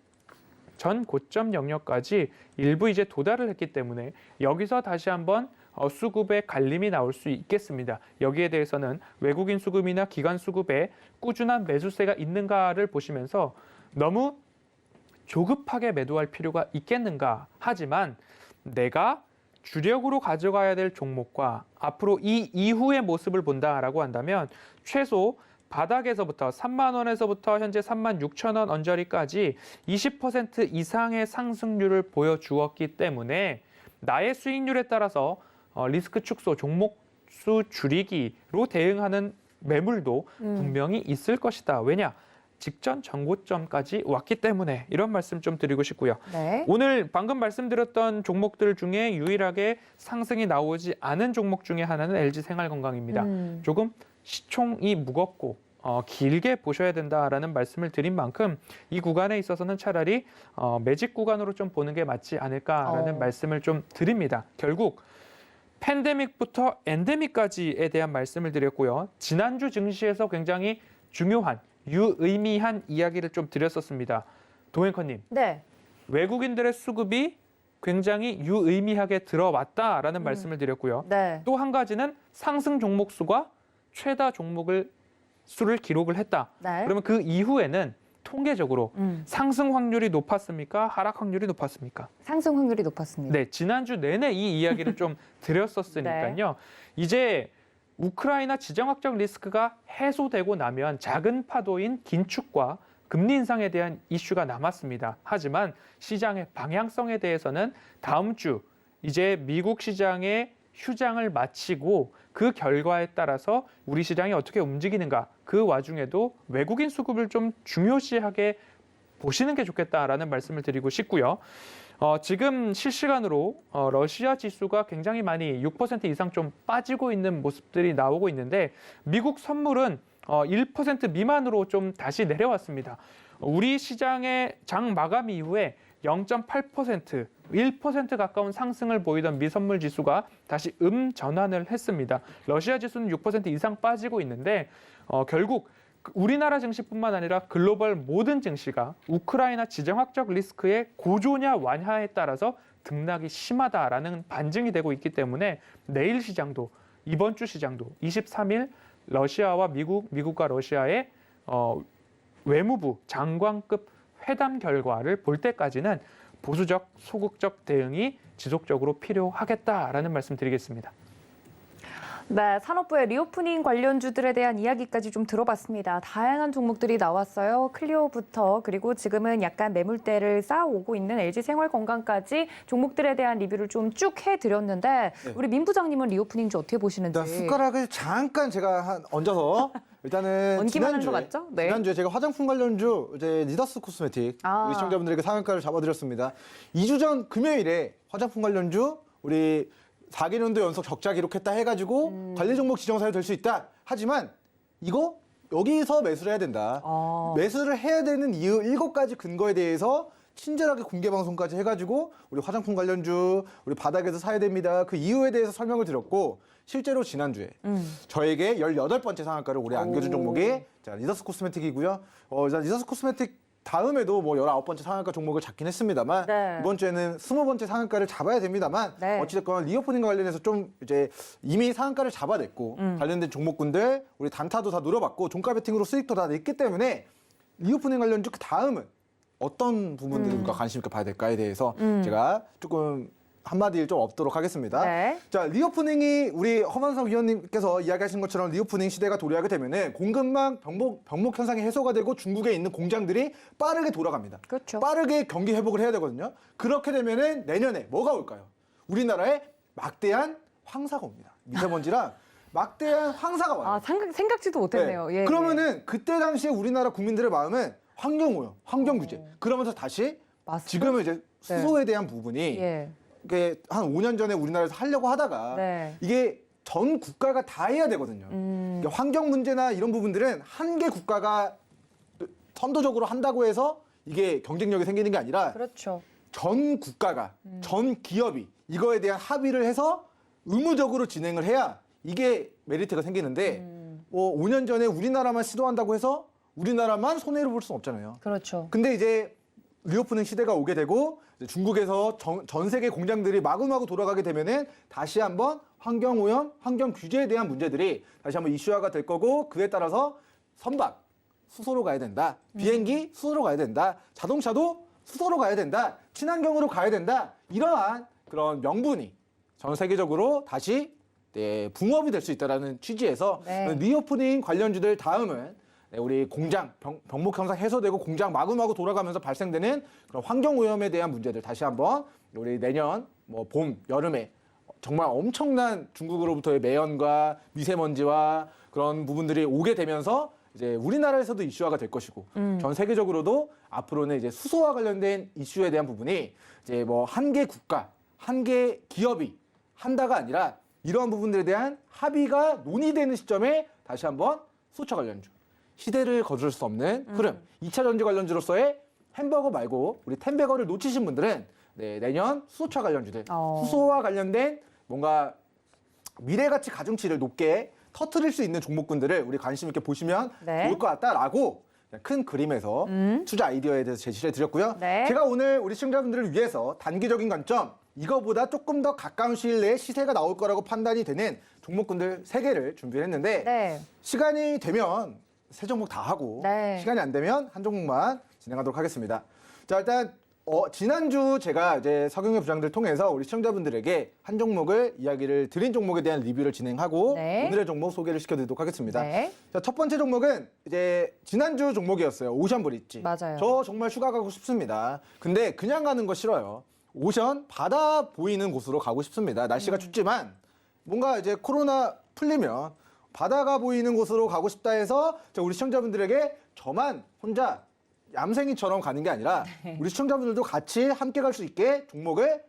전 고점 영역까지 일부 이제 도달을 했기 때문에 여기서 다시 한번 수급의 갈림이 나올 수 있겠습니다. 여기에 대해서는 외국인 수급이나 기관 수급에 꾸준한 매수세가 있는가를 보시면서 너무 조급하게 매도할 필요가 있겠는가 하지만 내가 주력으로 가져가야 될 종목과 앞으로 이 이후의 모습을 본다라고 한다면 최소 바닥에서부터 3만 원에서부터 현재 3만 6천 원 언저리까지 20% 이상의 상승률을 보여주었기 때문에 나의 수익률에 따라서 리스크 축소, 종목 수 줄이기로 대응하는 매물도 분명히 있을 것이다. 왜냐? 직전 전고점까지 왔기 때문에 이런 말씀 좀 드리고 싶고요. 네. 오늘 방금 말씀드렸던 종목들 중에 유일하게 상승이 나오지 않은 종목 중에 하나는 LG생활건강입니다. 조금 시총이 무겁고 길게 보셔야 된다라는 말씀을 드린 만큼 이 구간에 있어서는 차라리 매직 구간으로 좀 보는 게 맞지 않을까라는 말씀을 좀 드립니다. 결국 팬데믹부터 엔데믹까지에 대한 말씀을 드렸고요. 지난주 증시에서 굉장히 중요한 유의미한 이야기를 좀 드렸었습니다. 도앵커님, 네. 외국인들의 수급이 굉장히 유의미하게 들어왔다라는 말씀을 드렸고요. 네. 또 한 가지는 상승 종목 수가 최다 종목을 수를 기록을 했다. 네. 그러면 그 이후에는 통계적으로 상승 확률이 높았습니까? 하락 확률이 높았습니까? 상승 확률이 높았습니다. 네, 지난주 내내 이 이야기를 좀 드렸었으니까요. 네. 이제 우크라이나 지정학적 리스크가 해소되고 나면 작은 파도인 긴축과 금리 인상에 대한 이슈가 남았습니다. 하지만 시장의 방향성에 대해서는 다음 주 이제 미국 시장의 휴장을 마치고 그 결과에 따라서 우리 시장이 어떻게 움직이는가 그 와중에도 외국인 수급을 좀 중요시하게 보시는 게 좋겠다라는 말씀을 드리고 싶고요. 지금 실시간으로 러시아 지수가 굉장히 많이 6% 이상 좀 빠지고 있는 모습들이 나오고 있는데 미국 선물은 1% 미만으로 좀 다시 내려왔습니다. 우리 시장의 장 마감 이후에 0.8%, 1% 가까운 상승을 보이던 미선물 지수가 다시 전환을 했습니다. 러시아 지수는 6% 이상 빠지고 있는데 결국 우리나라 증시뿐만 아니라 글로벌 모든 증시가 우크라이나 지정학적 리스크의 고조냐 완화에 따라서 등락이 심하다라는 반증이 되고 있기 때문에 내일 시장도 이번 주 시장도 23일 러시아와 미국과 러시아의 외무부 장관급 회담 결과를 볼 때까지는 보수적, 소극적 대응이 지속적으로 필요하겠다라는 말씀 드리겠습니다. 네, 산업부의 리오프닝 관련주들에 대한 이야기까지 좀 들어봤습니다. 다양한 종목들이 나왔어요. 클리오부터 그리고 지금은 약간 매물대를 쌓아오고 있는 LG생활건강까지 종목들에 대한 리뷰를 좀 쭉 해드렸는데 네. 우리 민 부장님은 리오프닝주 어떻게 보시는지. 일단 숟가락을 잠깐 제가 얹어서 일단은 얹기만 하는 거 맞죠? 네. 지난주에 제가 화장품 관련주 이제 니더스 코스메틱 우리 시청자분들에게 상한가를 잡아드렸습니다. 2주 전 금요일에 화장품 관련주 우리 4개년도 연속 적자 기록했다 해가지고 관리 종목 지정사유 될 수 있다. 하지만 이거 여기서 매수를 해야 된다. 매수를 해야 되는 이유 7가지 근거에 대해서 친절하게 공개 방송까지 해가지고 우리 화장품 관련주 우리 바닥에서 사야 됩니다. 그 이유에 대해서 설명을 드렸고 실제로 지난주에 저에게 18번째 상한가를 올해 안겨준 종목이 니더스 코스메틱이고요. 니더스 코스메틱 다음에도 뭐 19번째 상한가 종목을 잡긴 했습니다만 네. 이번 주에는 20번째 상한가를 잡아야 됩니다만 네. 어찌됐건 리오프닝과 관련해서 좀 이제 이미 상한가를 잡아냈고 관련된 종목군들 우리 단타도 다 노려봤고 종가 베팅으로 수익도 다 냈기 때문에 리오프닝 관련주 그 다음은 어떤 부분들을 우리가 관심 있게 봐야 될까에 대해서 제가 조금 한마디를 좀 엎도록 하겠습니다. 네. 자, 리오프닝이 우리 허만석 위원님께서 이야기하신 것처럼 리오프닝 시대가 도래하게 되면은 공급망 병목 현상이 해소가 되고 중국에 있는 공장들이 빠르게 돌아갑니다. 그렇죠. 빠르게 경기 회복을 해야 되거든요. 그렇게 되면은 내년에 뭐가 올까요? 우리나라에 막대한 황사가 옵니다. 미세먼지랑 막대한 황사가 와요. 아, 생각지도 못했네요. 네. 예, 그러면은 그때 당시에 우리나라 국민들의 마음은 환경오염, 환경규제. 그러면서 다시 맞습니다. 지금은 이제 수소에 대한 부분이 예. 이게 한 5년 전에 우리나라에서 하려고 하다가 네. 이게 전 국가가 다 해야 되거든요. 그러니까 환경 문제나 이런 부분들은 한 개 국가가 선도적으로 한다고 해서 이게 경쟁력이 생기는 게 아니라 그렇죠. 전 국가가, 전 기업이 이거에 대한 합의를 해서 의무적으로 진행을 해야 이게 메리트가 생기는데 5년 전에 우리나라만 시도한다고 해서 우리나라만 손해를 볼 수는 없잖아요. 그렇죠. 근데 이제 리오프닝 시대가 오게 되고 이제 중국에서 전 세계 공장들이 마구마구 돌아가게 되면은 다시 한번 환경오염, 환경규제에 대한 문제들이 다시 한번 이슈화가 될 거고 그에 따라서 선박, 수소로 가야 된다. 비행기, 수소로 가야 된다. 자동차도 수소로 가야 된다. 친환경으로 가야 된다. 이러한 그런 명분이 전 세계적으로 다시 붕업이 될 수 있다는 취지에서 네. 리오프닝 관련주들 다음은 우리 공장, 병목 현상 해소되고 공장 마구마구 돌아가면서 발생되는 그런 환경 오염에 대한 문제들 다시 한번 우리 내년 뭐 봄, 여름에 정말 엄청난 중국으로부터의 매연과 미세먼지와 그런 부분들이 오게 되면서 이제 우리나라에서도 이슈화가 될 것이고 전 세계적으로도 앞으로는 이제 수소와 관련된 이슈에 대한 부분이 이제 뭐 한 개 국가, 한 개 기업이 한다가 아니라 이러한 부분들에 대한 합의가 논의되는 시점에 다시 한번 수소 관련주 시대를 거둘 수 없는 흐름. 2차 전지 관련주로서의 햄버거 말고 우리 텐베거를 놓치신 분들은 내년 수소차 관련주들, 수소와 관련된 뭔가 미래가치 가중치를 높게 터트릴 수 있는 종목군들을 우리 관심 있게 보시면 네. 좋을 것 같다라고 큰 그림에서 투자 아이디어에 대해서 제시를 해드렸고요. 네. 제가 오늘 우리 시청자분들을 위해서 단기적인 관점, 이거보다 조금 더 가까운 시일 내에 시세가 나올 거라고 판단이 되는 종목군들 3개를 준비를 했는데 네. 시간이 되면 세 종목 다 하고 네. 시간이 안 되면 한 종목만 진행하도록 하겠습니다. 자, 일단 지난주 제가 이제 석영의 부장들 통해서 우리 시청자분들에게 한 종목을 이야기를 드린 종목에 대한 리뷰를 진행하고 네. 오늘의 종목 소개를 시켜드리도록 하겠습니다. 네. 자, 첫 번째 종목은 이제 지난주 종목이었어요. 오션 브릿지. 맞아요. 저 정말 휴가 가고 싶습니다. 근데 그냥 가는 거 싫어요. 오션 바다 보이는 곳으로 가고 싶습니다. 날씨가 춥지만 뭔가 이제 코로나 풀리면 바다가 보이는 곳으로 가고 싶다 해서 우리 시청자분들에게 저만 혼자 얌생이처럼 가는 게 아니라 우리 시청자분들도 같이 함께 갈 수 있게 종목을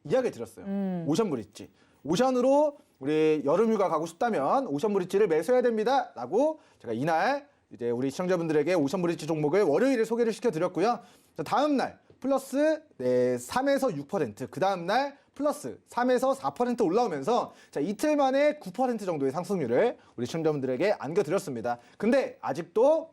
이야기 드렸어요. 오션 브릿지. 오션으로 우리 여름휴가 가고 싶다면 오션 브릿지를 매수해야 됩니다. 라고 제가 이날 이제 우리 시청자분들에게 오션 브릿지 종목을 월요일에 소개를 시켜드렸고요. 다음 날 플러스 3에서 6%, 그 다음 날 플러스 3에서 4% 올라오면서 자, 이틀 만에 9% 정도의 상승률을 우리 시청자분들에게 안겨드렸습니다. 근데 아직도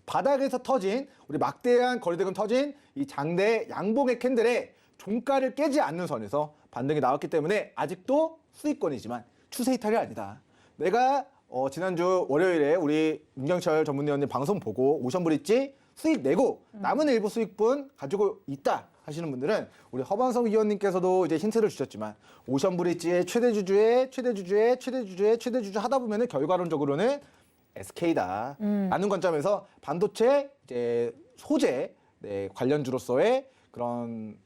바닥에서 터진 우리 막대한 거리대금 터진 이 장대 양봉의 캔들에 종가를 깨지 않는 선에서 반등이 나왔기 때문에 아직도 수익권이지만 추세 이탈이 아니다. 내가 지난주 월요일에 우리 윤경철 전문위원님 방송 보고 오션 브릿지 수익 내고 남은 일부 수익분 가지고 있다 하시는 분들은 우리 허반석 위원님께서도 이제 힌트를 주셨지만 오션 브릿지의 최대주주에 최대주주 하다 보면은 결과론적으로는 SK다 라는 관점에서 반도체 이제 소재 관련주로서의 그런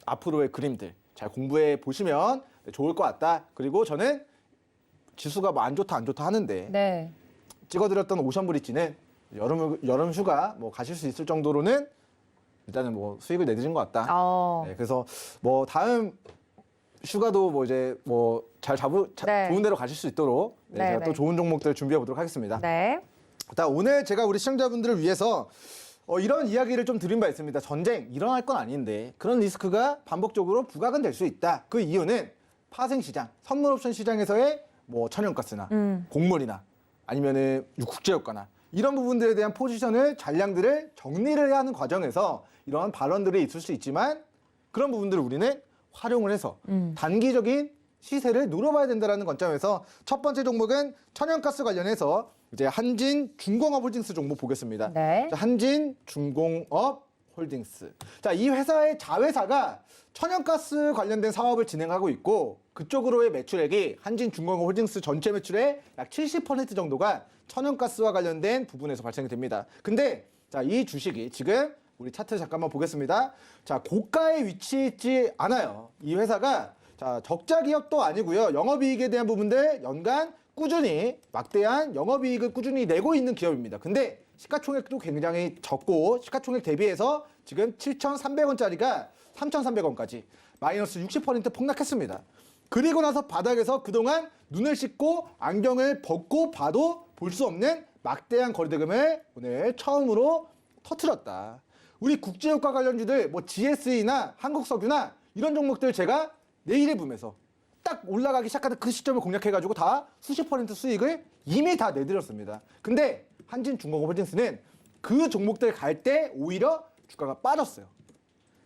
앞으로의 그림들 잘 공부해 보시면 좋을 것 같다. 그리고 저는 지수가 뭐 안 좋다 하는데 네. 찍어드렸던 오션 브릿지는 여름 휴가 뭐 가실 수 있을 정도로는 일단은 뭐 수익을 내드린 것 같다. 네, 그래서 뭐 다음 휴가도 뭐 이제 뭐 잘 네. 좋은 데로 가실 수 있도록 네, 제가 네. 또 좋은 종목들 준비해 보도록 하겠습니다. 네. 일단 오늘 제가 우리 시청자분들을 위해서 이런 이야기를 좀 드린 바 있습니다. 전쟁 일어날 건 아닌데 그런 리스크가 반복적으로 부각은 될 수 있다. 그 이유는 파생시장, 선물옵션 시장에서의 뭐 천연가스나 곡물이나 아니면은 국제유가나 이런 부분들에 대한 포지션을 잔량들을 정리를 해야 하는 과정에서 이러한 발언들이 있을 수 있지만 그런 부분들을 우리는 활용을 해서 단기적인 시세를 누려봐야 된다는 관점에서 첫 번째 종목은 천연가스 관련해서 이제 한진중공업홀딩스 종목 보겠습니다. 네. 자, 한진중공업홀딩스. 자, 이 회사의 자회사가 천연가스 관련된 사업을 진행하고 있고 그쪽으로의 매출액이 한진중공업홀딩스 전체 매출의 약 70% 정도가 천연가스와 관련된 부분에서 발생이 됩니다. 근데 자, 이 주식이 지금 우리 차트 잠깐만 보겠습니다. 자, 고가에 위치해 있지 않아요. 이 회사가 자, 적자 기업도 아니고요. 영업이익에 대한 부분들 연간 꾸준히 막대한 영업이익을 꾸준히 내고 있는 기업입니다. 근데 시가총액도 굉장히 적고 시가총액 대비해서 지금 7,300원짜리가 3,300원까지 마이너스 60% 폭락했습니다. 그리고 나서 바닥에서 그동안 눈을 씻고 안경을 벗고 봐도 볼 수 없는 막대한 거래대금을 오늘 처음으로 터뜨렸다. 우리 국제유가 관련주들 뭐 GSE나 한국석유나 이런 종목들 제가 내일의 붐에서 딱 올라가기 시작하는 그 시점을 공략해가지고 다 수십 퍼센트 수익을 이미 다 내드렸습니다. 근데 한진중공업홀딩스는 그 종목들 갈 때 오히려 주가가 빠졌어요.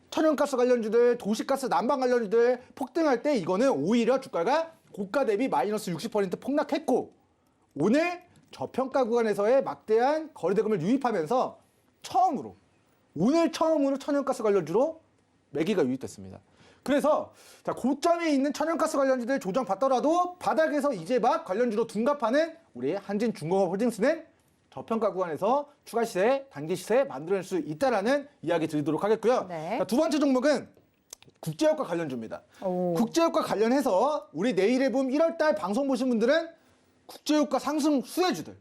천연가스 관련주들, 도시가스, 난방 관련주들 폭등할 때 이거는 오히려 주가가 고가 대비 마이너스 60% 폭락했고 오늘 저평가 구간에서의 막대한 거래대금을 유입하면서 오늘 처음으로 천연가스 관련주로 매기가 유입됐습니다. 그래서 자, 고점에 있는 천연가스 관련주들 조정받더라도 바닥에서 이제 막 관련주로 둔갑하는 우리 한진중공업홀딩스는 저평가 구간에서 추가 시세, 단기 시세 만들어낼 수 있다라는 이야기 드리도록 하겠고요. 네. 자, 두 번째 종목은 국제유가 관련주입니다. 오. 국제유가 관련해서 우리 내일의 봄 1월달 방송 보신 분들은 국제유가 상승 수혜주들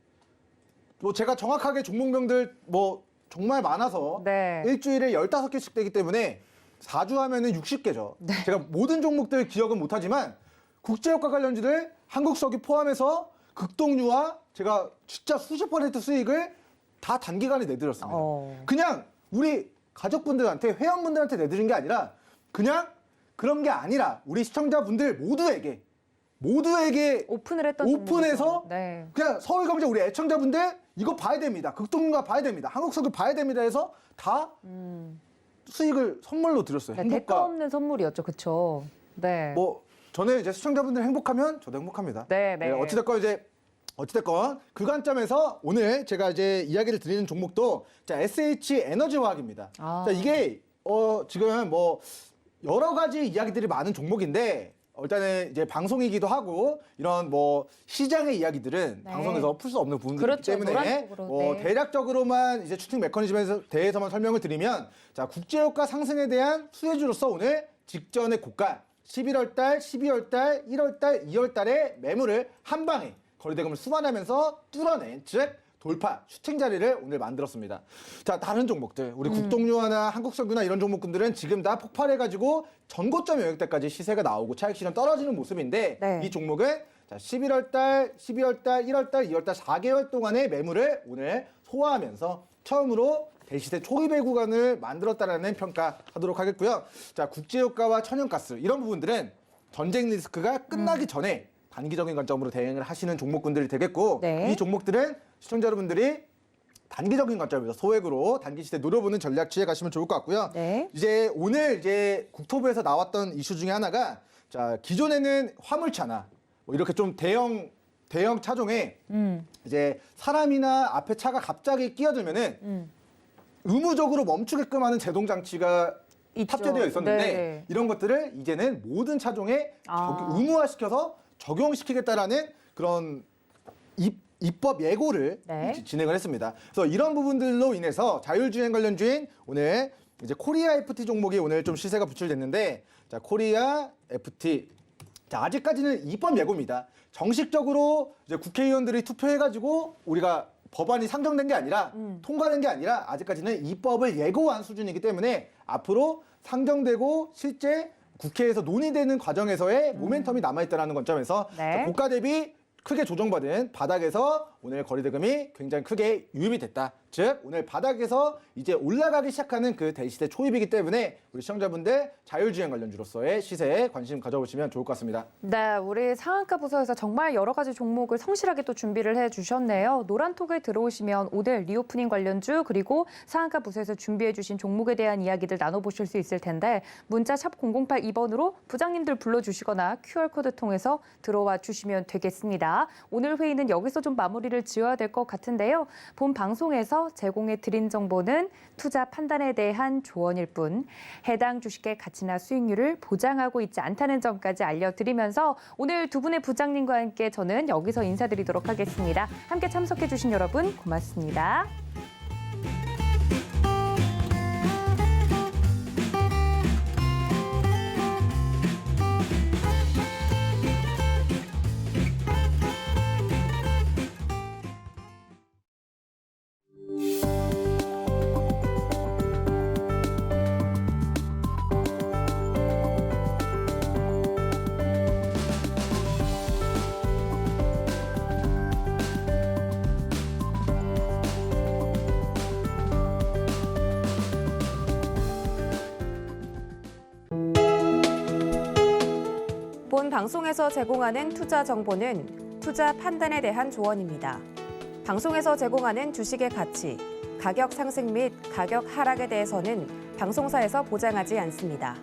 뭐 제가 정확하게 종목명들 뭐 정말 많아서 네. 일주일에 15개씩 되기 때문에 4주 하면은 60개죠. 제가 모든 종목들 기억은 못하지만 국제유가 관련주들 한국석유 포함해서 극동유와 제가 진짜 수십 퍼센트 수익을 다 단기간에 내드렸습니다. 그냥 우리 가족분들한테 회원분들한테 내드린 게 아니라 그냥 그런 게 아니라 우리 시청자분들 모두에게 오픈을 했던 오픈해서 종목이죠. 네. 그냥 서울경제 우리 애청자분들 이거 봐야 됩니다. 극동유가 봐야 됩니다. 한국석유 봐야 됩니다 해서 다 수익을 선물로 드렸어요. 네, 대가 없는 선물이었죠, 그렇죠? 네. 뭐 저는 이제 시청자분들 행복하면 저도 행복합니다. 네, 네. 어찌됐건 그 관점에서 오늘 제가 이제 이야기를 드리는 종목도 자, SH 에너지화학입니다. 아. 자, 이게 지금 뭐 여러 가지 이야기들이 많은 종목인데 일단은 이제 방송이기도 하고 이런 뭐 시장의 이야기들은 네. 방송에서 풀 수 없는 부분들이기 그렇죠, 때문에 노란쪽으로, 뭐 네. 대략적으로만 이제 추측 메커니즘에 대해서만 설명을 드리면 자, 국제유가 상승에 대한 수혜주로서 오늘 직전의 고가 11월 달, 12월 달, 1월 달, 2월 달에 매물을 한 방에 거래대금을 수반하면서 뚫어낸 즉 돌파 슈팅 자리를 오늘 만들었습니다. 자, 다른 종목들 우리 국동유화나 한국석유나 이런 종목군들은 지금 다 폭발해가지고 전고점 영역대까지 시세가 나오고 차익 실현 떨어지는 모습인데 네. 이 종목은 자, 11월 달, 12월 달, 1월 달, 2월 달 4개월 동안의 매물을 오늘 소화하면서 처음으로 대시세 초입의 구간을 만들었다라는 평가하도록 하겠고요. 자, 국제유가와 천연가스 이런 부분들은 전쟁 리스크가 끝나기 전에 단기적인 관점으로 대응을 하시는 종목군들이 되겠고 네. 이 종목들은 시청자 여러분들이 단기적인 관점에서 소액으로 단기 시대 노려보는 전략 취해 가시면 좋을 것 같고요. 네. 이제 오늘 이제 국토부에서 나왔던 이슈 중에 하나가 자, 기존에는 화물차나 뭐 이렇게 좀 대형 차종에 이제 사람이나 앞에 차가 갑자기 끼어들면은 의무적으로 멈추게끔 하는 제동 장치가 있죠. 탑재되어 있었는데 네. 이런 것들을 이제는 모든 차종에 아. 의무화시켜서 적용시키겠다라는 그런 입법 예고를 네. 진행을 했습니다. 그래서 이런 부분들로 인해서 자율주행 관련주인 오늘 이제 코리아 FT 종목이 오늘 좀 시세가 부출됐는데 자, 코리아 FT 자, 아직까지는 입법 예고입니다. 정식적으로 이제 국회의원들이 투표해가지고 우리가 법안이 상정된 게 아니라 통과된 게 아니라 아직까지는 입법을 예고한 수준이기 때문에 앞으로 상정되고 실제 국회에서 논의되는 과정에서의 모멘텀이 남아있다는 관점에서 네. 자, 고가 대비 크게 조정받은 바닥에서 오늘 거래대금이 굉장히 크게 유입이 됐다. 즉 오늘 바닥에서 이제 올라가기 시작하는 그 대시세 초입이기 때문에 우리 시청자분들 자율주행 관련주로서의 시세에 관심 가져보시면 좋을 것 같습니다. 네, 우리 상한가 부서에서 정말 여러 가지 종목을 성실하게 또 준비를 해주셨네요. 노란톡에 들어오시면 오늘 리오프닝 관련주 그리고 상한가 부서에서 준비해주신 종목에 대한 이야기들 나눠보실 수 있을 텐데 문자 샵 0082번으로 부장님들 불러주시거나 QR코드 통해서 들어와 주시면 되겠습니다. 있습니다. 오늘 회의는 여기서 좀 마무리를 지어야 될 것 같은데요. 본 방송에서 제공해 드린 정보는 투자 판단에 대한 조언일 뿐 해당 주식의 가치나 수익률을 보장하고 있지 않다는 점까지 알려드리면서 오늘 두 분의 부장님과 함께 저는 여기서 인사드리도록 하겠습니다. 함께 참석해 주신 여러분 고맙습니다. 본 방송에서 제공하는 투자 정보는 투자 판단에 대한 조언입니다. 방송에서 제공하는 주식의 가치, 가격 상승 및 가격 하락에 대해서는 방송사에서 보장하지 않습니다.